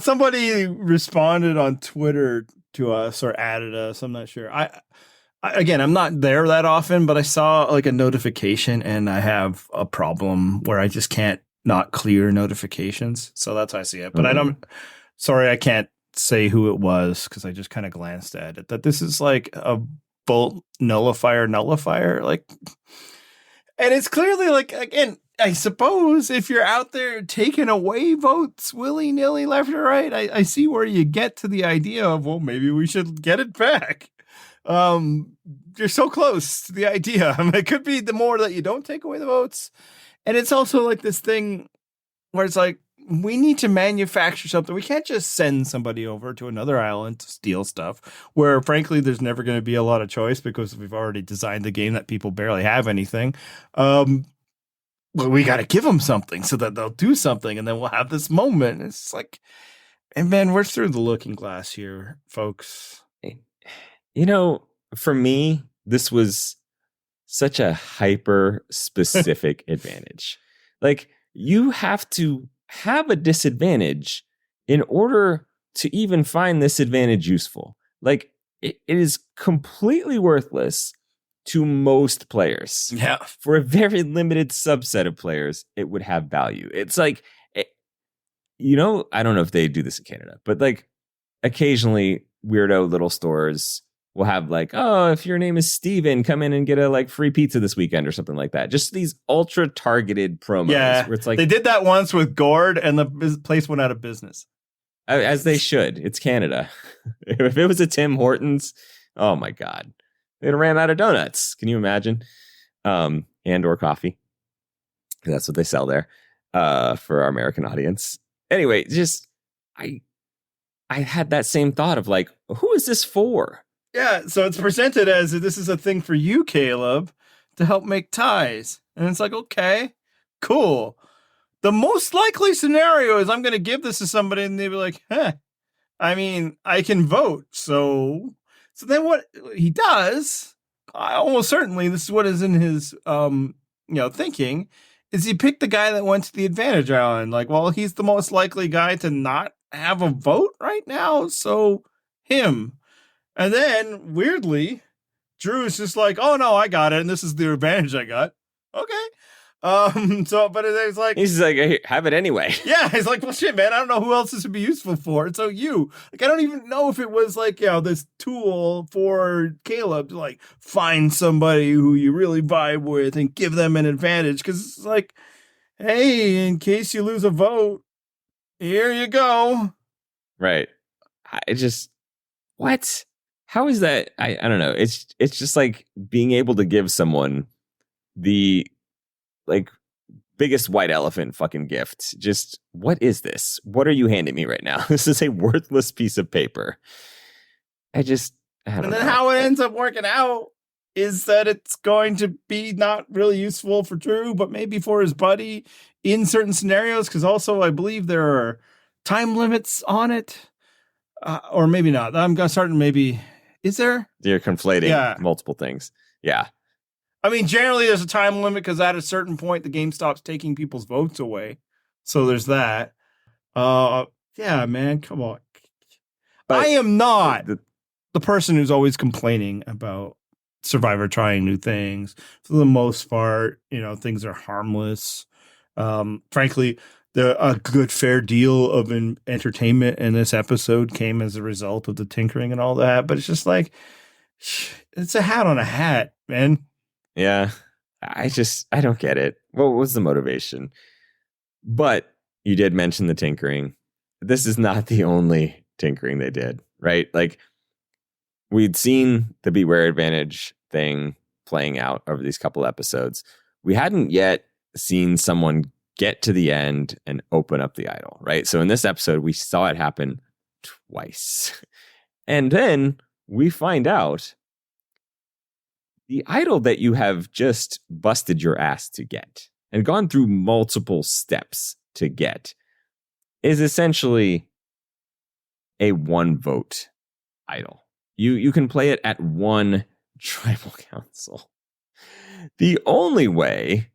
Somebody responded on Twitter to us or added us. I'm not sure. Again, I'm not there that often, but I saw like a notification and I have a problem where I just can't not clear notifications. So that's how I see it. But sorry, I can't say who it was because I just kind of glanced at it. That this is like a bolt nullifier. Like, and it's clearly like, again, I suppose if you're out there taking away votes willy-nilly left or right, I see where you get to the idea of, well, maybe we should get it back. You're so close to the idea. I mean, it could be the more that you don't take away the votes. And it's also like this thing where it's like, we need to manufacture something. We can't just send somebody over to another island to steal stuff where, frankly, there's never going to be a lot of choice because we've already designed the game that people barely have anything. Well, we got to give them something so that they'll do something, and then we'll have this moment. It's like, and man, we're through the looking glass here, folks. You know, for me, this was such a hyper specific advantage. Like, you have to have a disadvantage in order to even find this advantage useful. Like, it is completely worthless to most players. Yeah. For a very limited subset of players, it would have value. It's like, I don't know if they do this in Canada, but like occasionally weirdo little stores will have like, oh, if your name is Steven, come in and get a like free pizza this weekend or something like that. Just these ultra targeted promos. Yeah. Where it's like, they did that once with Gord and the place went out of business. As they should. It's Canada. If it was a Tim Hortons, oh my God. They'd ran out of donuts. Can you imagine? And or coffee. That's what they sell there for our American audience. Anyway, just I had that same thought of like, who is this for? Yeah, so it's presented as this is a thing for you, Kaleb, to help make ties. And it's like, okay, cool. The most likely scenario is I'm going to give this to somebody and they'll be like, I mean, I can vote. So then what he does, almost certainly, this is what is in his, thinking, is he picked the guy that went to the advantage island. Like, well, he's the most likely guy to not have a vote right now. So him. And then, weirdly, Drew is just like, oh, no, I got it. And this is the advantage I got. Okay. But it's like... He's like, hey, have it anyway. Yeah, he's like, well, shit, man, I don't know who else this would be useful for. And so I don't even know if it was like, this tool for Kaleb to like find somebody who you really vibe with and give them an advantage. Because it's like, hey, in case you lose a vote, here you go. Right. What? How is that? I don't know. It's just like being able to give someone the like biggest white elephant fucking gift. Just, what is this? What are you handing me right now? This is a worthless piece of paper. I don't know. And then how it ends up working out is that it's going to be not really useful for Drew, but maybe for his buddy in certain scenarios. Because also, I believe there are time limits on it. Or maybe not. I'm going to start maybe... Is there? You're conflating multiple things. Yeah. I mean, generally there's a time limit because at a certain point the game stops taking people's votes away. So there's that. Yeah, man, come on. But I am not the person who's always complaining about Survivor trying new things. For the most part, things are harmless. Frankly, a good fair deal of entertainment in this episode came as a result of the tinkering and all that. But it's just like, it's a hat on a hat, man. Yeah, I don't get it. What was the motivation? But you did mention the tinkering. This is not the only tinkering they did, right? Like, we'd seen the Beware Advantage thing playing out over these couple episodes. We hadn't yet seen someone get to the end and open up the idol, right? So in this episode, we saw it happen twice. And then we find out the idol that you have just busted your ass to get and gone through multiple steps to get is essentially a 1 vote idol. You can play it at 1 tribal council. The only way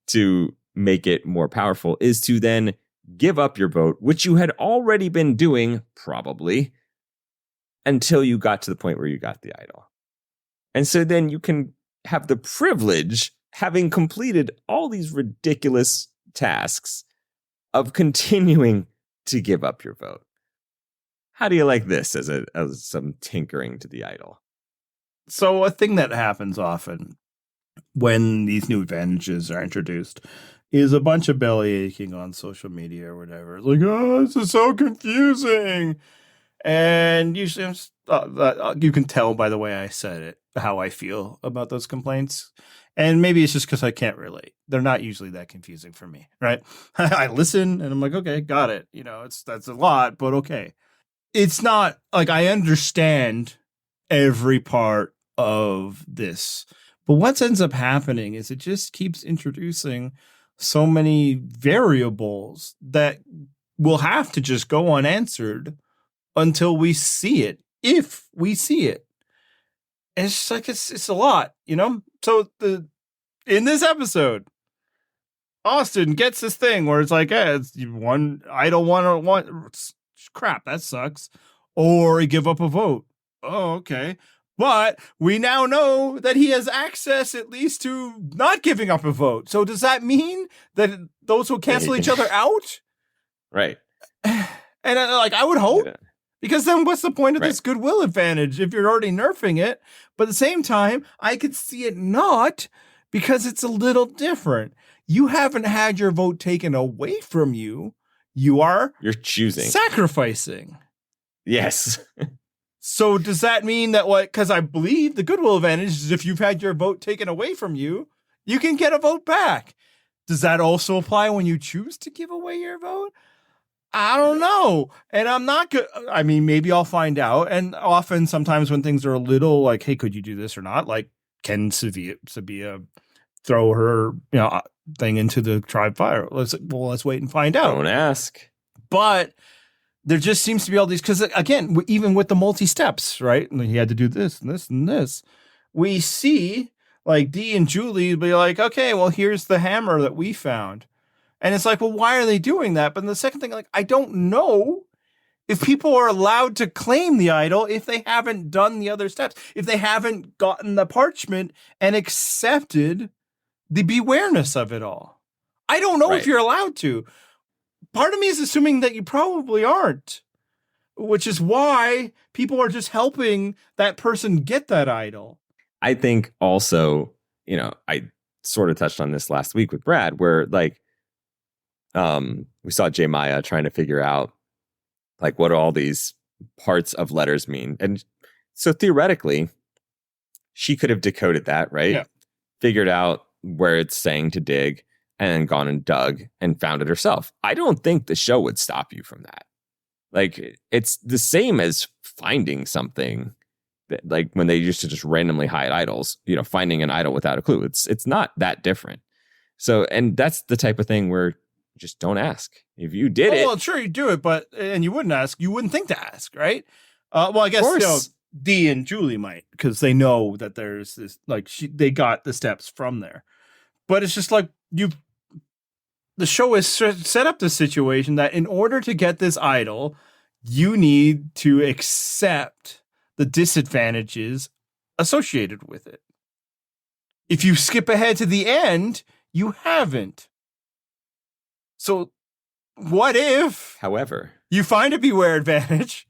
to make it more powerful is to then give up your vote, which you had already been doing, probably, until you got to the point where you got the idol. And so then you can have the privilege, having completed all these ridiculous tasks, of continuing to give up your vote. How do you like this as some tinkering to the idol? So a thing that happens often when these new advantages are introduced is a bunch of belly aching on social media or whatever. It's like, oh, this is so confusing. And usually you can tell by the way I said it, how I feel about those complaints. And maybe it's just because I can't relate. They're not usually that confusing for me, right? I listen and I'm like, okay, got it. That's a lot, but okay. It's not like I understand every part of this. But what ends up happening is it just keeps introducing so many variables that will have to just go unanswered until we see it, if we see it. And it's just like it's a lot, So in this episode, Austin gets this thing where it's like, it's one idol, one crap, that sucks. Or he give up a vote. Oh, okay. But we now know that he has access at least to not giving up a vote. So does that mean that those will cancel each other out? Right. And I would hope. Yeah. Because then what's the point of this Goodwill Advantage if you're already nerfing it? But at the same time, I could see it not, because it's a little different. You haven't had your vote taken away from you. You're choosing. Sacrificing. Yes. So does that mean that because I believe the Goodwill Advantage is if you've had your vote taken away from you, you can get a vote back. Does that also apply when you choose to give away your vote? I don't know. And I'm not good. I mean, maybe I'll find out. And often, sometimes when things are a little like, hey, could you do this or not? Like, can Sabiyah throw her thing into the tribe fire? Let's wait and find out. Don't ask. But there just seems to be all these, because again, even with the multi-steps, right? And he had to do this and this and this. We see like Dee and Julie be like, okay, well, here's the hammer that we found. And it's like, well, why are they doing that? But the second thing, I don't know if people are allowed to claim the idol if they haven't done the other steps, if they haven't gotten the parchment and accepted the bewareness of it all. I don't know if you're allowed to. Part of me is assuming that you probably aren't, which is why people are just helping that person get that idol. I think also, I sort of touched on this last week with Brad, where we saw J Maya trying to figure out what all these parts of letters mean. And so theoretically, she could have decoded that, right? Yeah. Figured out where it's saying to dig and then gone and dug and found it herself. I don't think the show would stop you from that. It's the same as finding something that, when they used to just randomly hide idols, finding an idol without a clue. It's not that different. So, and that's the type of thing where just don't ask. If you did it. Well, sure, you do it, and you wouldn't ask. You wouldn't think to ask, right? Well, I guess Dee and Julie might, because they know that there's this, they got the steps from there. But it's just the show has set up the situation that in order to get this idol, you need to accept the disadvantages associated with it. If you skip ahead to the end, you haven't. So what if, however, you find a beware advantage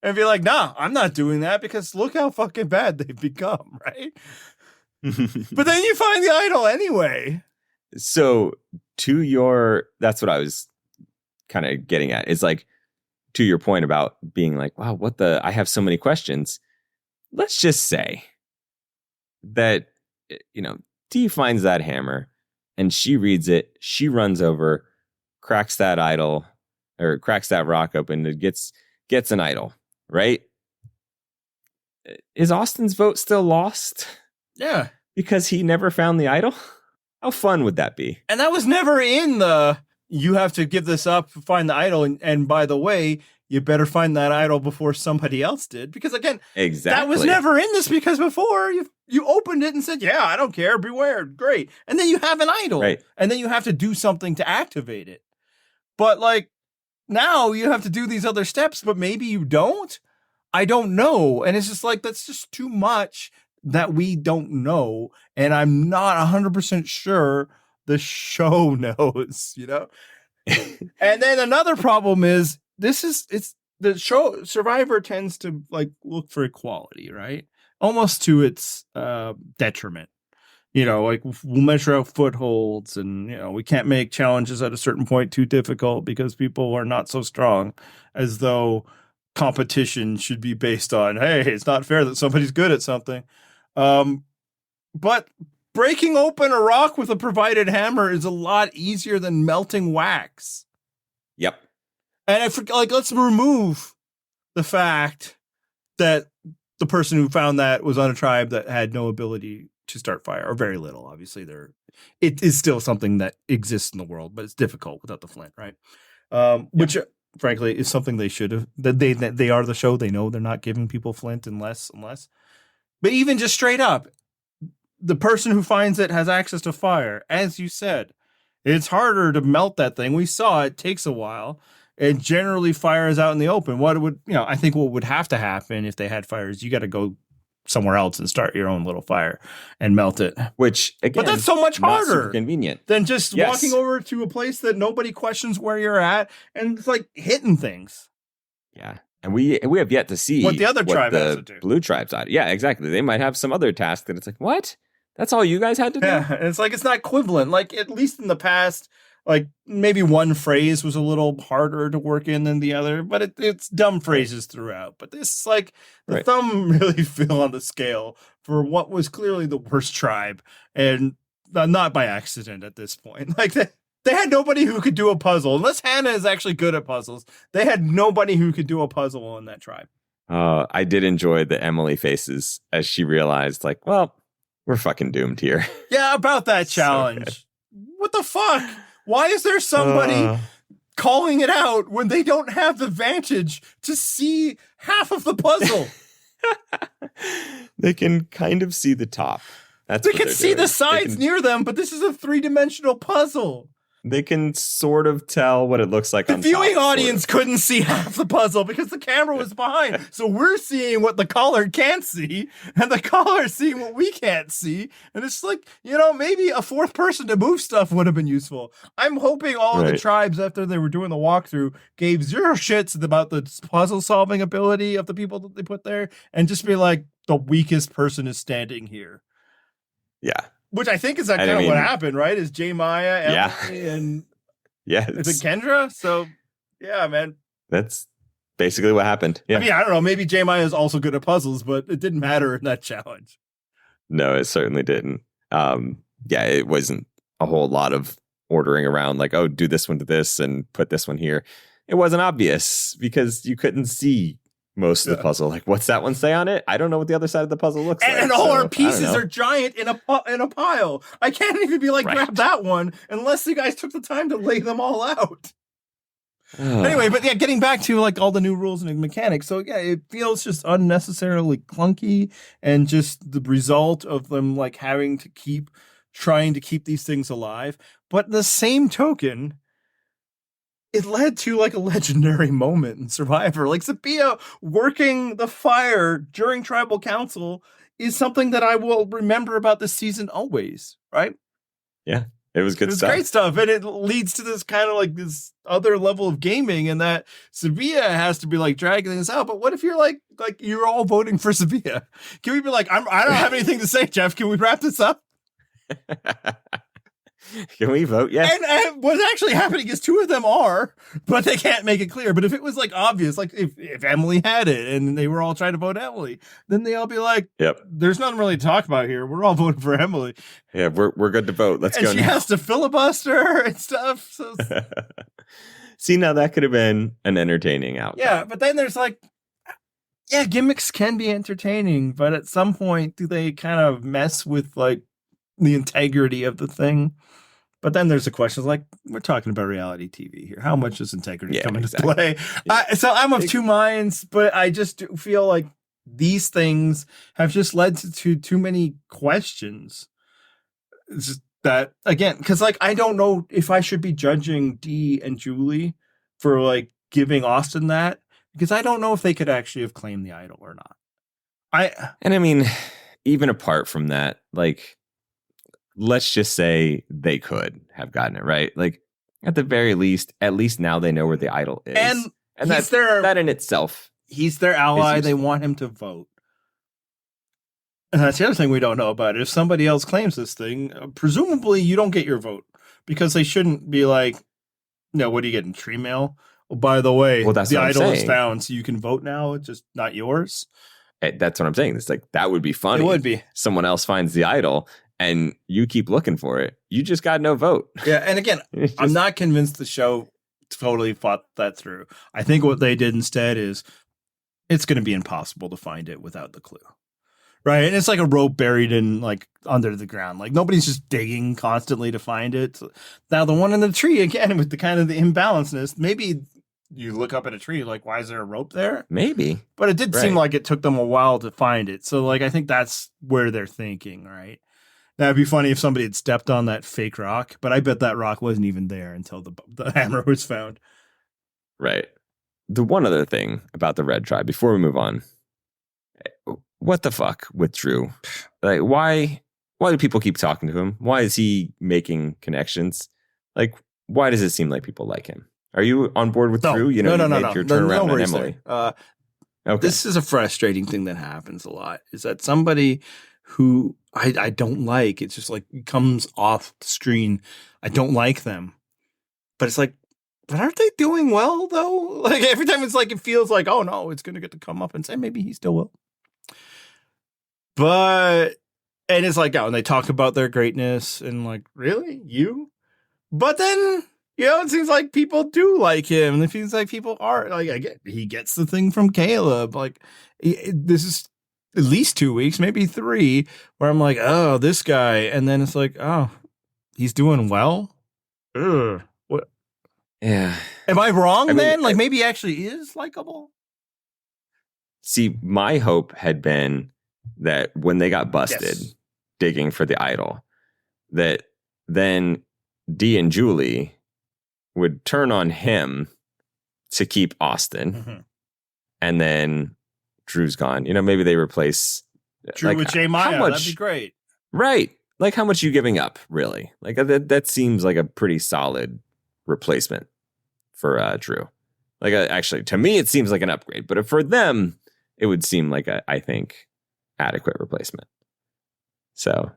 and be like, nah, I'm not doing that because look how fucking bad they've become, right? But then you find the idol anyway. So that's what I was kind of getting at. It's to your point about being wow, I have so many questions. Let's just say that, Dee finds that hammer and she reads it. She runs over, cracks that idol or cracks that rock open and gets an idol, right? Is Austin's vote still lost? Yeah. Because he never found the idol? How fun would that be? And that was never in you have to give this up, find the idol. And by the way, you better find that idol before somebody else did. Because again, Exactly. that was never in this, because before you opened it and said, yeah, I don't care, beware, great. And then you have an idol. Right. And then you have to do something to activate it. But like now you have to do these other steps, but maybe you don't. I don't know. And it's just like, that's just too much that we don't know. And I'm not 100% sure the show knows, you know? And then another problem is it's the show Survivor tends to like look for equality, right? Almost to its detriment. You know, like we'll measure out footholds, and you know, we can't make challenges at a certain point too difficult because people are not so strong, as though competition should be based on, hey, it's not fair that somebody's good at something. But breaking open a rock with a provided hammer is a lot easier than melting wax. Yep. And let's remove the fact that the person who found that was on a tribe that had no ability to start fire, or very little. Obviously, it is still something that exists in the world, but it's difficult without the flint, right? Which, frankly, is something they should have. That they are the show. They know they're not giving people flint unless. But even just straight up, the person who finds it has access to fire. As you said, it's harder to melt that thing. We saw it takes a while. And generally, fire is out in the open. I think what would have to happen if they had fires, you got to go somewhere else and start your own little fire and melt it. Which, again, but that's so much harder, super convenient than just walking over to a place that nobody questions where you're at, and it's like hitting things. Yeah. And we have yet to see what the other tribe has to do. Blue tribes out. Yeah, exactly. They might have some other task that it's like, what? That's all you guys had to do? Yeah, and it's like it's not equivalent. Like, at least in the past, like maybe one phrase was a little harder to work in than the other, but it's dumb phrases throughout. But this is like the thumb really fell on the scale for what was clearly the worst tribe, and not by accident at this point. Like they had nobody who could do a puzzle. Unless Hannah is actually good at puzzles, they had nobody who could do a puzzle in that tribe. I did enjoy the Emily faces as she realized, like, well, we're fucking doomed here. Yeah, about that challenge. What the fuck? Why is there somebody calling it out when they don't have the vantage to see half of the puzzle? They can kind of see the top. They can see the sides near them, but this is a 3-dimensional puzzle. They can sort of tell what it looks like. The viewing audience couldn't see half the puzzle because the camera was behind. So we're seeing what the caller can't see, and the caller is seeing what we can't see. And it's like, maybe a fourth person to move stuff would have been useful. I'm hoping all of the tribes, after they were doing the walkthrough, gave zero shits about the puzzle solving ability of the people that they put there, and just be like, the weakest person is standing here. Yeah. Which I think is kind of what happened, right? Is J. Maya, Emily, and is it Kendra? So, yeah, man. That's basically what happened. Yeah. I mean, I don't know. Maybe J. Maya is also good at puzzles, but it didn't matter in that challenge. No, it certainly didn't. It wasn't a whole lot of ordering around like, oh, do this one to this and put this one here. It wasn't obvious because you couldn't see most of the puzzle. Like, what's that one say on it? I don't know what the other side of the puzzle looks like. And all our pieces are giant in a pile. I can't even be like, grab that one unless you guys took the time to lay them all out. Anyway, but getting back to like all the new rules and mechanics. So it feels just unnecessarily clunky, and just the result of them like trying to keep these things alive. But the same token, it led to like a legendary moment in Survivor. Like Sabiyah working the fire during Tribal Council is something that I will remember about this season always, right? Yeah, it was good stuff. It was great stuff. And it leads to this kind of like this other level of gaming, in that Sabiyah has to be like dragging this out. But what if you're like you're all voting for Sabiyah? Can we be like, I don't have anything to say, Jeff. Can we wrap this up? Can we vote yet? And what's actually happening is two of them are, but they can't make it clear. But if it was like obvious, like if Emily had it and they were all trying to vote Emily, then they all be like, "Yep, there's nothing really to talk about here. We're all voting for Emily." Yeah, we're good to vote. Let's go. And she has to filibuster and stuff. So see, now that could have been an entertaining outcome. Yeah, but then there's like, gimmicks can be entertaining, but at some point, do they kind of mess with like the integrity of the thing? But then there's the questions like, we're talking about reality TV here. How much does integrity come into exactly. play? So I'm of two minds, but I just feel like these things have just led to too many questions. It's just that, again, because like, I don't know if I should be judging Dee and Julie for like giving Austin that, because I don't know if they could actually have claimed the idol or not. And I mean, even apart from that, like, let's just say they could have gotten it right. Like, at the very least, at least now they know where the idol is. And that's that in itself. He's their ally. They want him to vote. And that's the other thing we don't know about it. If somebody else claims this thing, presumably you don't get your vote, because they shouldn't be like, no, what are you getting? Tree mail? Oh, by the way, the idol is found, so you can vote now. It's just not yours. That's what I'm saying. It's like, that would be funny. It would be. Someone else finds the idol and you keep looking for it. You just got no vote. Yeah, and again, I'm not convinced the show totally thought that through. I think what they did instead is it's going to be impossible to find it without the clue. Right? And it's like a rope buried in like under the ground. Like nobody's just digging constantly to find it. So now the one in the tree, again, with the kind of the imbalanceness, maybe you look up at a tree, like, why is there a rope there? Maybe. But it did seem like it took them a while to find it. So like, I think that's where they're thinking, right? That'd be funny if somebody had stepped on that fake rock, but I bet that rock wasn't even there until the hammer was found. Right. The one other thing about the Red Tribe, before we move on, what the fuck with Drew? Like, why do people keep talking to him? Why is he making connections? Like, why does it seem like people like him? Are you on board with Drew? You know, you made your turnaround on Emily. Okay. This is a frustrating thing that happens a lot, is that somebody who I don't like, it's just like comes off the screen. I don't like them. But it's like, but aren't they doing well though? Like every time it's like, it feels like, oh no, it's going to get to come up and say, maybe he still will. But, and it's like, oh, and they talk about their greatness and like, really? You? But then, you know, it seems like people do like him. And it feels like people are like, he gets the thing from Kaleb. Like, this is at least 2 weeks, maybe 3, where I'm like, oh, this guy. And then it's like, oh, he's doing well. Ugh. What? Yeah. Am I wrong then? Like, maybe he actually is likable? See, my hope had been that when they got busted digging for the idol, that then Dee and Julie would turn on him to keep Austin. Mm-hmm. And then Drew's gone. You know, maybe they replace Drew with J. Maya. That'd be great. Right. Like, how much are you giving up, really? Like, that seems like a pretty solid replacement for Drew. Like, actually, to me, it seems like an upgrade. But for them, it would seem like I think, adequate replacement. So,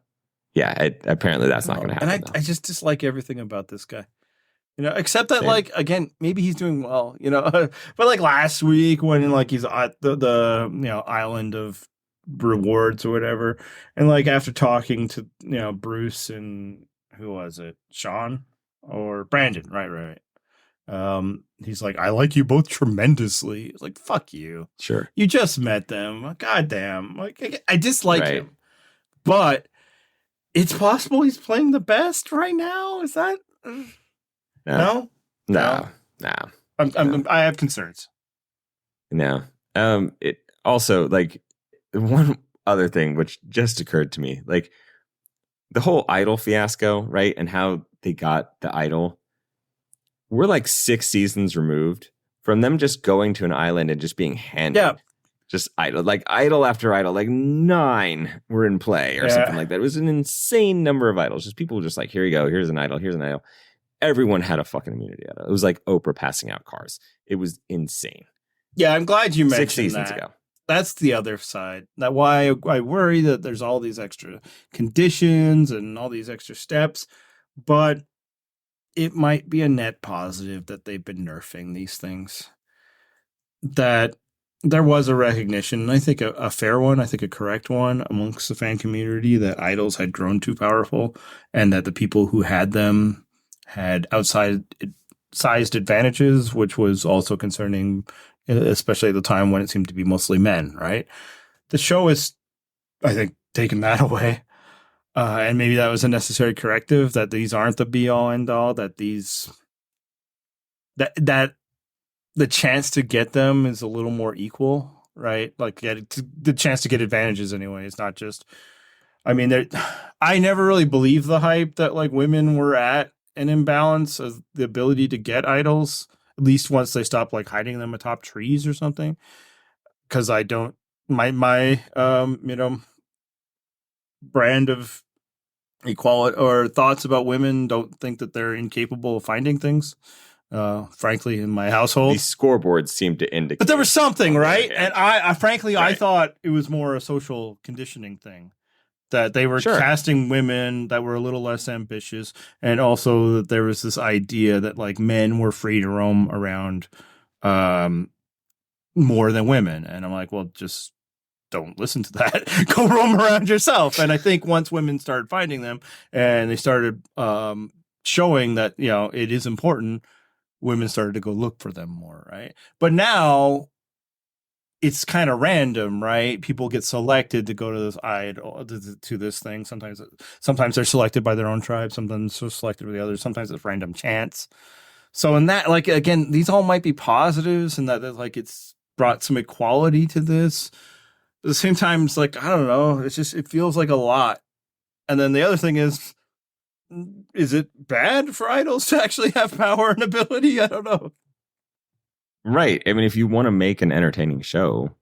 yeah, apparently that's not going to happen. And I just dislike everything about this guy. You know, except that, like, again, maybe he's doing well, you know. But like last week when like he's at the you know, island of rewards or whatever, and like after talking to, you know, Bruce and who was it, Sean or Brandon, right. He's like, I like you both tremendously. It's like, fuck you. Sure. You just met them. Goddamn. Like, I dislike him. But it's possible he's playing the best right now. Is that? No. I have concerns. No. It also, like, one other thing which just occurred to me, like the whole idol fiasco, right? And how they got the idol. We're like 6 seasons removed from them just going to an island and just being handed just idol, like idol after idol, like 9 were in play or something like that. It was an insane number of idols. Just people were just like, here you go. Here's an idol. Here's an idol. Everyone had a fucking immunity out of it. It was like Oprah passing out cars. It was insane. Yeah, I'm glad you mentioned 6 seasons ago. That's the other side. That's why I worry that there's all these extra conditions and all these extra steps. But it might be a net positive that they've been nerfing these things. That there was a recognition, and I think a fair one, I think a correct one amongst the fan community, that idols had grown too powerful and that the people who had them had outside-sized advantages, which was also concerning, especially at the time when it seemed to be mostly men, right? The show is, I think, taking that away. And maybe that was a necessary corrective, that these aren't the be all end all, that that the chance to get them is a little more equal, right? Like the chance to get advantages anyway. It's not just, I mean, I never really believed the hype that like women were at an imbalance of the ability to get idols, at least once they stopped like hiding them atop trees or something. Cause I don't, my brand of equality or thoughts about women don't think that they're incapable of finding things. Frankly, in my household, These scoreboards seem to indicate. but there was something, right? And I frankly, I Right. thought it was more a social conditioning thing, that they were Sure. casting women that were a little less ambitious, and also that there was this idea that like men were free to roam around more than women. And I'm like, well, just don't listen to that. Go roam around yourself. And I think once women started finding them and they started showing that, you know, it is important, women started to go look for them more, right? But now it's kind of random, right? People get selected to go to this idol, to this thing. Sometimes they're selected by their own tribe. Sometimes they're selected by the others. Sometimes it's random chance. So in that, like, again, these all might be positives, and that like it's brought some equality to this. At the same time, it's like, I don't know. It's just, it feels like a lot. And then the other thing is it bad for idols to actually have power and ability? I don't know. Right. I mean, if you want to make an entertaining show,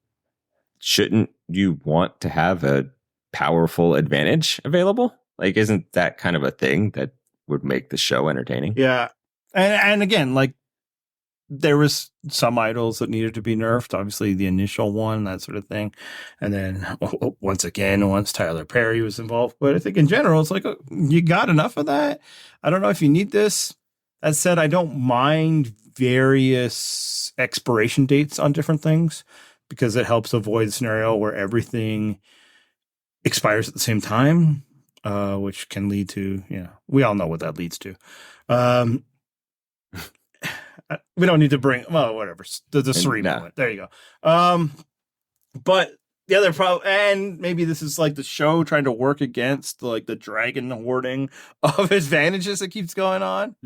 shouldn't you want to have a powerful advantage available? Like, isn't that kind of a thing that would make the show entertaining? Yeah. And again, like, there was some idols that needed to be nerfed. Obviously, the initial one, that sort of thing. And then once Tyler Perry was involved. But I think in general, it's like, you got enough of that? I don't know if you need this. That said, I don't mind various expiration dates on different things, because it helps avoid a scenario where everything expires at the same time, which can lead to, you know, we all know what that leads to. We don't need to bring, well, whatever. The cerebral one. There you go. But the other problem, and maybe this is like the show trying to work against like the dragon hoarding of advantages that keeps going on.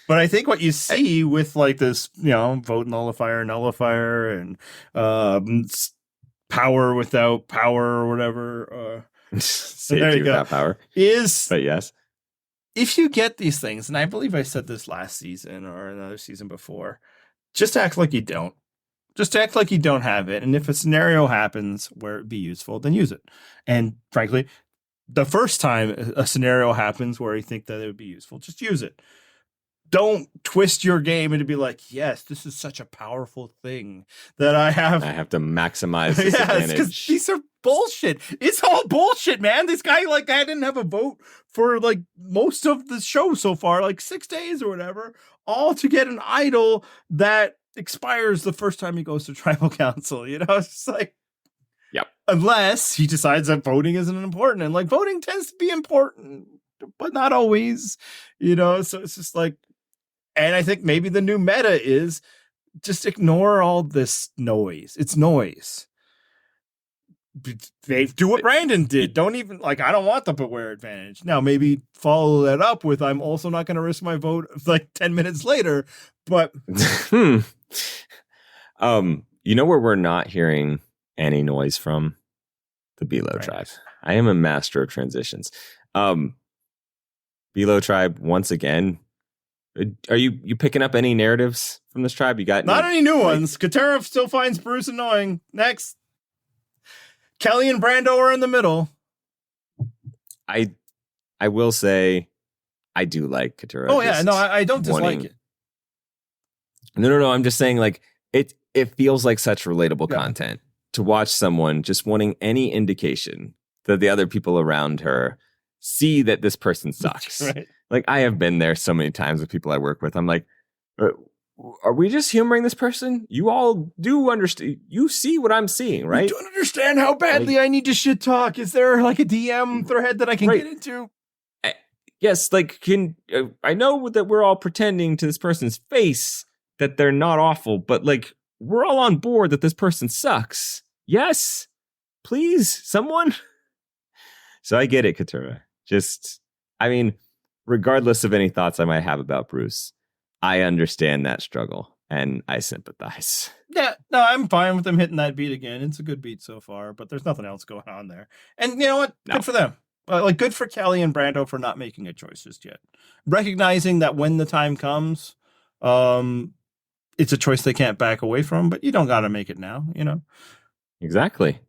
But I think what you see with like this, you know, vote nullifier, and power without power or whatever. So there you go. Power. But yes. If you get these things, and I believe I said this last season or another season before, just act like you don't. Just act like you don't have it. And if a scenario happens where it'd be useful, then use it. And frankly, the first time a scenario happens where you think that it would be useful, just use it. Don't twist your game into be like, yes, this is such a powerful thing that I have to maximize this advantage. Because these are bullshit. It's all bullshit, man. This guy, like, I didn't have a vote for like most of the show so far, like 6 days or whatever, all to get an idol that expires the first time he goes to tribal council. You know, it's just like, yep. Unless he decides that voting isn't important, and like voting tends to be important, but not always. You know, so it's just like. And I think maybe the new meta is just ignore all this noise. It's noise. They do what Brandon did. Don't even, like, I don't want the beware advantage. Now, maybe follow that up with, I'm also not going to risk my vote like 10 minutes later. But you know where we're not hearing any noise from? The Belo tribe. I am a master of transitions. Belo tribe, once again. Are you picking up any narratives from this tribe? You got not any new ones. Katara still finds Bruce annoying. Next, Kelly and Brando are in the middle. I will say, I do like Katara. Oh yeah, no, I don't dislike it. No. I'm just saying, like, it feels like such relatable content to watch someone just wanting any indication that the other people around her see that this person sucks. Right. Like, I have been there so many times with people I work with. I'm like, are we just humoring this person? You all do understand. You see what I'm seeing, right? You don't understand how badly I need to shit talk. Is there like a DM thread that I can get into? Yes, like, I know that we're all pretending to this person's face that they're not awful, but like, we're all on board that this person sucks. Yes, please, someone. So I get it, Katura. I mean, regardless of any thoughts I might have about Bruce, I understand that struggle and I sympathize. Yeah, no, I'm fine with them hitting that beat again. It's a good beat so far, but there's nothing else going on there. And you know what? No. Good for them. Good for Kelly and Brando for not making a choice just yet. Recognizing that when the time comes, it's a choice they can't back away from, but you don't got to make it now, Exactly.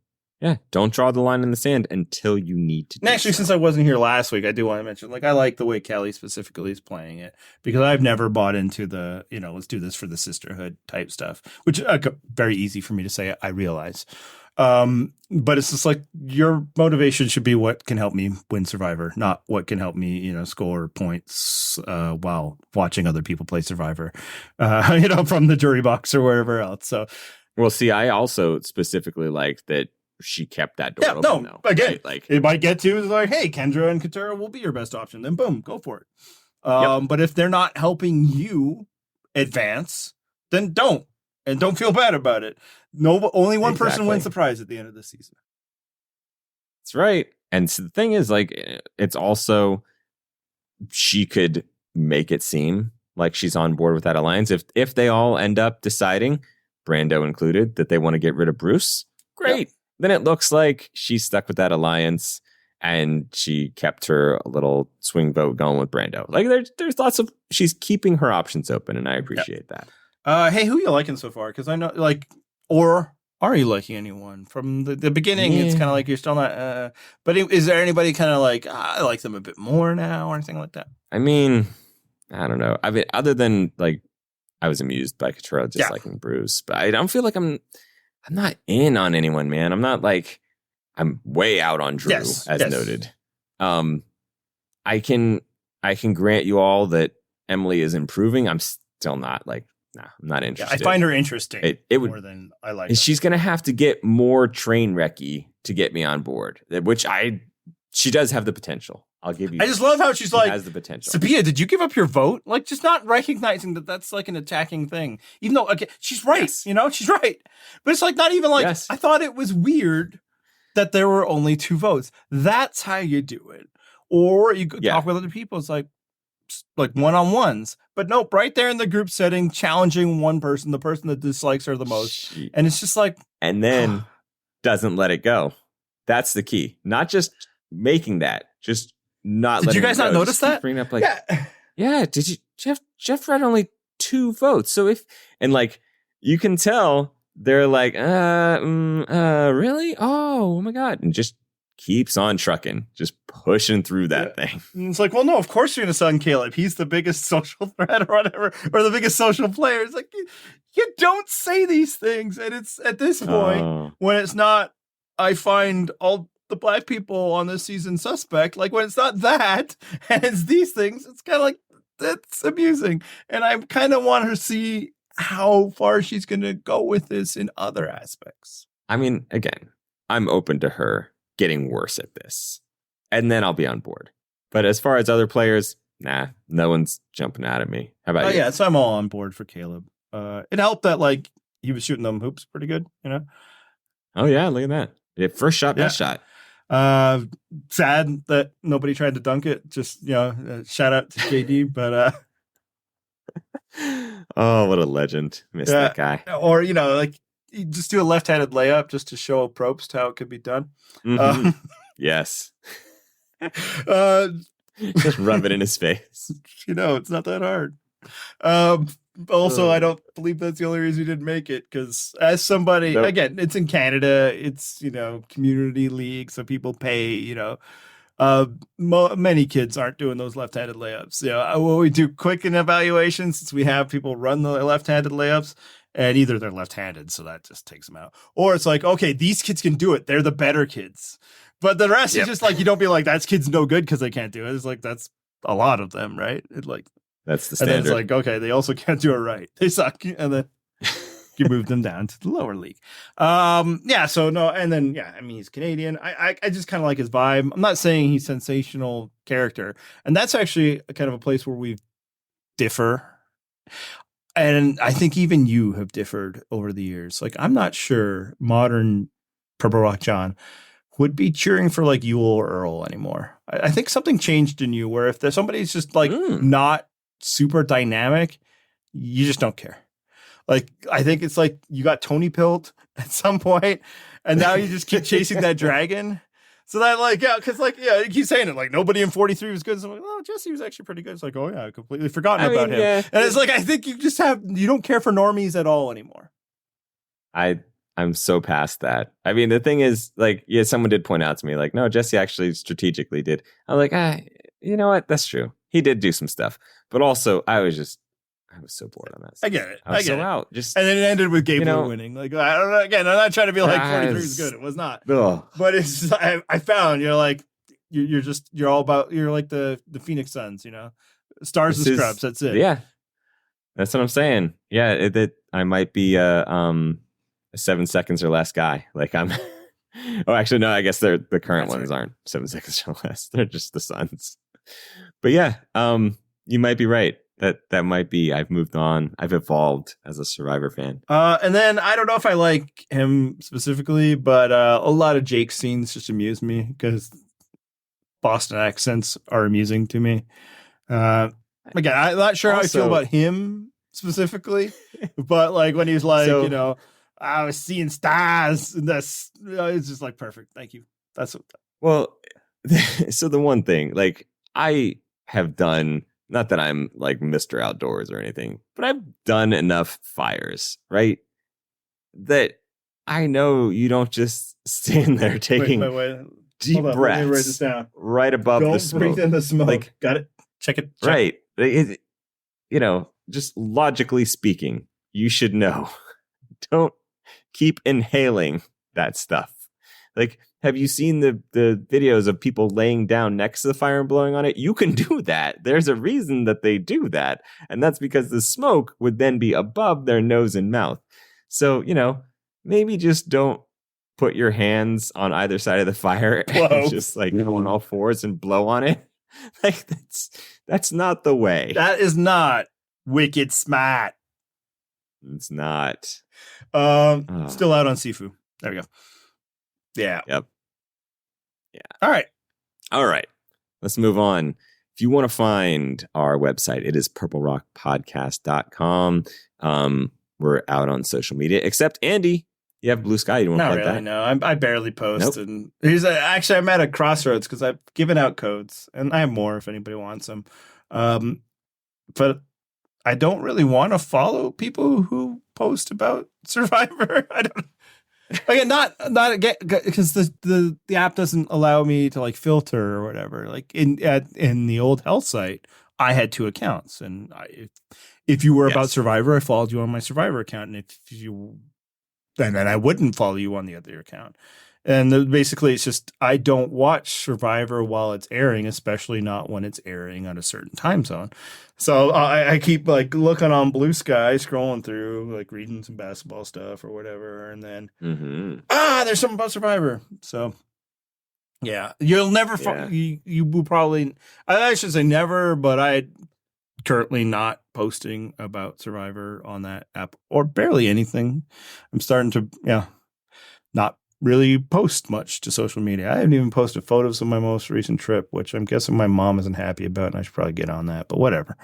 Yeah, don't draw the line in the sand until you need to. And actually, since I wasn't here last week, I do want to mention, I like the way Kelly specifically is playing it, because I've never bought into the, let's do this for the sisterhood type stuff, which very easy for me to say, I realize. But it's just your motivation should be what can help me win Survivor, not what can help me, score points while watching other people play Survivor, from the jury box or wherever else. So, well, see, I also specifically like that she kept that door open. No, again, right? It might get to hey, Kendra and Katura will be your best option. Then boom, go for it. But if they're not helping you advance, then don't. And don't feel bad about it. No, only one person wins the prize at the end of the season. That's right. And so the thing is, it's also, she could make it seem like she's on board with that alliance. If they all end up deciding, Brando included, that they want to get rid of Bruce, great. Yep. Then it looks like she's stuck with that alliance and she kept her little swing vote going with Brando. There's lots of, she's keeping her options open, and I appreciate that. Hey, who are you liking so far? Because I know, or are you liking anyone from the beginning? Yeah. It's kind of you're still not. But is there anybody kind of I like them a bit more now or anything like that? I mean, I don't know. I mean, other than I was amused by Katura just liking Bruce, but I don't feel like I'm not in on anyone, man. I'm not I'm way out on Drew, as noted. I can grant you all that Emily is improving. I'm still not nah, I'm not interested. I find her interesting it would, more than I like. She's going to have to get more train wrecky to get me on board, which she does have the potential. I'll give you. I just love how she's has the potential. Sabiyah, did you give up your vote? Just not recognizing that that's an attacking thing. Even though, again, she's right. Yes. She's right. But it's not even yes. I thought it was weird that there were only 2 votes. That's how you do it. Or you could talk with other people. It's one-on-ones. But nope, right there in the group setting, challenging one person, the person that dislikes her the most. And it's just and then doesn't let it go. That's the key. Not just making that, just not letting it go. Did you guys not notice that? Bring up yeah, did you, Jeff read only 2 votes. So you can tell they're really? Oh my God. And just keeps on trucking, just pushing through that thing. And it's well, no, of course you're going to send Kaleb. He's the biggest social threat or whatever, or the biggest social player. It's you don't say these things. And it's at this point when it's not, I find all the black people on this season suspect, when it's not that and it's these things, it's kind of that's amusing. And I kind of want her to see how far she's going to go with this in other aspects. I mean, again, I'm open to her getting worse at this, and then I'll be on board. But as far as other players, nah, no one's jumping out at me. How about you? Yeah, so I'm all on board for Kaleb. It helped that he was shooting them hoops pretty good, Oh yeah, look at that. Yeah, first shot, best shot. Sad that nobody tried to dunk it. Just shout out to JD, but oh, what a legend! Miss that guy. Or you just do a left-handed layup just to show Probst how it could be done. Mm-hmm. Yes. Just rub it in his face. It's not that hard. Also, I don't believe that's the only reason he didn't make it, because as somebody, again, it's in Canada, it's, community league, so people pay, many kids aren't doing those left-handed layups. When we do quick evaluations, since we have people run the left-handed layups, and either they're left-handed, so that just takes them out, or it's okay, these kids can do it. They're the better kids. But the rest is just you don't be that's kid's no good because they can't do it. It's that's a lot of them, right? That's the standard. And then it's okay, they also can't do it right. They suck. And then you move them down to the lower league. So no, and then he's Canadian. I just kind of like his vibe. I'm not saying he's sensational character. And that's actually kind of a place where we differ. And I think even you have differed over the years. I'm not sure modern Purple Rock John would be cheering for like Yule or Earl anymore. I think something changed in you where if there's somebody's just like not super dynamic, you just don't care. Like, I think it's like you got Tony pilled at some point, and now you just keep chasing that dragon. So that like, yeah, because like, yeah, you keep saying it like nobody in 43 was good. So I'm like, oh, Jesse was actually pretty good. It's like, oh yeah, I completely forgotten about him. Yeah. And it's like, I think you don't care for normies at all anymore. I'm so past that. I mean, the thing is, like, yeah, someone did point out to me, like, no, Jesse actually strategically did. I'm like, you know what? That's true. He did do some stuff. But also, I was so bored on that stuff. I get it. I was so out. Just, and then it ended with Gabriel winning. Like, I don't know. Again, I'm not trying to be like 43 is good. It was not. Ugh. But it's just, I found you're like you're all about you're like the Phoenix Suns. You know, stars and scrubs. That's it. Yeah, that's what I'm saying. Yeah, I might be a 7 seconds or less guy. Like I'm. Oh, actually, no. I guess the current ones aren't 7 seconds or less. They're just the Suns. But yeah, you might be right. That might be. I've moved on. I've evolved as a Survivor fan. And then I don't know if I like him specifically, but a lot of Jake's scenes just amuse me because Boston accents are amusing to me. Again, I'm not sure how I feel about him specifically, but like when he was like, I was seeing stars, and that's it's just like perfect. Thank you. That's what. Well, so the one thing, like I have done. Not that I'm like Mr. Outdoors or anything, but I've done enough fires, right? That I know you don't just stand there taking deep breaths. Let me write this down. Right above the smoke. Don't breathe in the smoke. Like, got it? Check it. Right. Just logically speaking, you should know. Don't keep inhaling that stuff. Like, have you seen the videos of people laying down next to the fire and blowing on it? You can do that. There's a reason that they do that. And that's because the smoke would then be above their nose and mouth. So, maybe just don't put your hands on either side of the fire and just like go on all fours and blow on it. Like that's not the way. That is not wicked smart. It's not. Still out on Sifu. There we go. Yeah. Yep. Yeah. All right. Let's move on. If you want to find our website, it is purplerockpodcast.com. We're out on social media, except Andy. You have Blue Sky. You don't want to plug that? No, I barely post. Nope. And actually, I'm at a crossroads because I've given out codes, and I have more if anybody wants them. But I don't really want to follow people who post about Survivor. I don't. Again, not again because the app doesn't allow me to like filter or whatever. Like in the old health site, I had 2 accounts, and if you were about Survivor, I followed you on my Survivor account, and if you then I wouldn't follow you on the other account. And basically, it's just I don't watch Survivor while it's airing, especially not when it's airing on a certain time zone. So I keep like looking on Blue Sky, scrolling through, like reading some basketball stuff or whatever, and then there's something about Survivor. So yeah, you'll never. You will probably. I should say never, but I currently not posting about Survivor on that app or barely anything. I'm starting to not really post much to social media. I haven't even posted photos of my most recent trip, which I'm guessing my mom isn't happy about, and I should probably get on that, but whatever.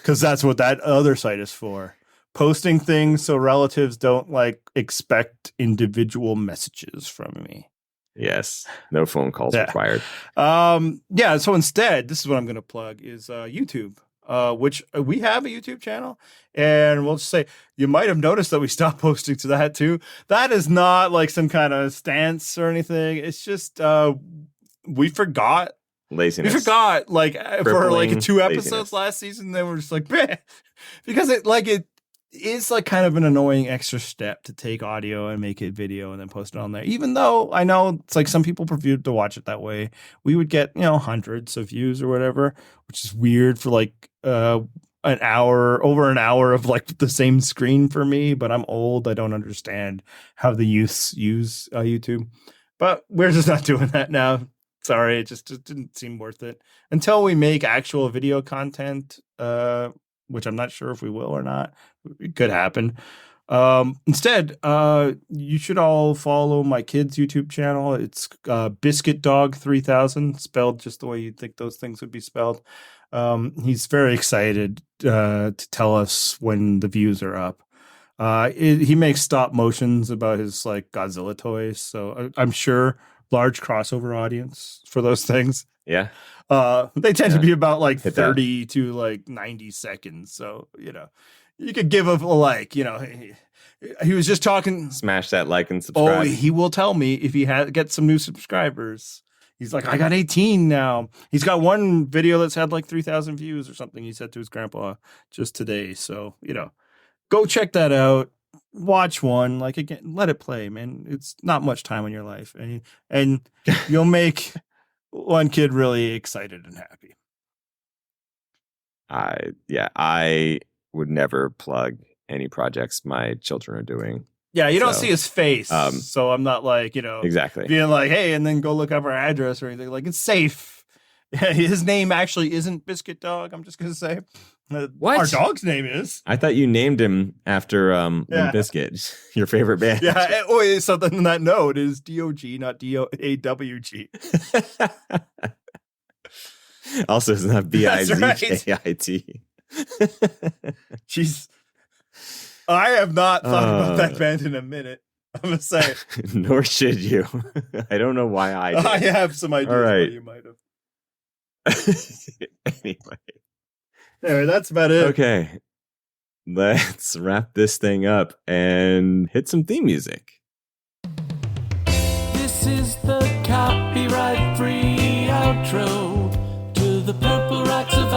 Because that's what that other site is for. Posting things so relatives don't like expect individual messages from me. Yes. No phone calls required. So instead, this is what I'm going to plug is YouTube. Which we have a YouTube channel, and we'll just say you might have noticed that we stopped posting to that too. That is not like some kind of stance or anything. It's just we forgot. Laziness. We forgot for like 2 episodes last season. Then we're just like, bleh. Because it is like kind of an annoying extra step to take audio and make it video and then post it on there. Even though I know it's like some people prefer to watch it that way. We would get, hundreds of views or whatever, which is weird for like over an hour of like the same screen for me, but I'm old. I don't understand how the youths use YouTube, but we're just not doing that now. Sorry. It just didn't seem worth it until we make actual video content, which I'm not sure if we will or not. It could happen. Instead, you should all follow my kid's YouTube channel. It's Biscuit Dog 3000, spelled just the way you'd think those things would be spelled. He's very excited to tell us when the views are up. He makes stop motions about his like Godzilla toys, so I'm sure large crossover audience for those things. Yeah. They tend to be about like Hit 30 to like 90 seconds. So, you could give a like, he was just talking. Smash that like and subscribe. Oh, he will tell me if he gets some new subscribers. He's like, I got 18 now. He's got one video that's had like 3,000 views or something. He said to his grandpa just today. So, go check that out. Watch one. Like, again, let it play, man. It's not much time in your life. And you'll make one kid really excited and happy. I would never plug any projects my children are doing. Yeah, you don't see his face. So I'm not like, exactly being like, hey, and then go look up our address or anything. Like, it's safe. His name actually isn't Biscuit Dog. I'm just going to say. What? Our dog's name is. I thought you named him after Limp Bizkit, your favorite band. Yeah. Something on that note is DOG, not DOAWG. Also, it's not BIZKIT. Jeez. I have not thought about that band in a minute. I'm going to say. Nor should you. I don't know why I did. I have some ideas. All right. You might have. Anyway, that's about it. Okay. Let's wrap this thing up and hit some theme music. This is the copyright-free outro to the Purple Rocks of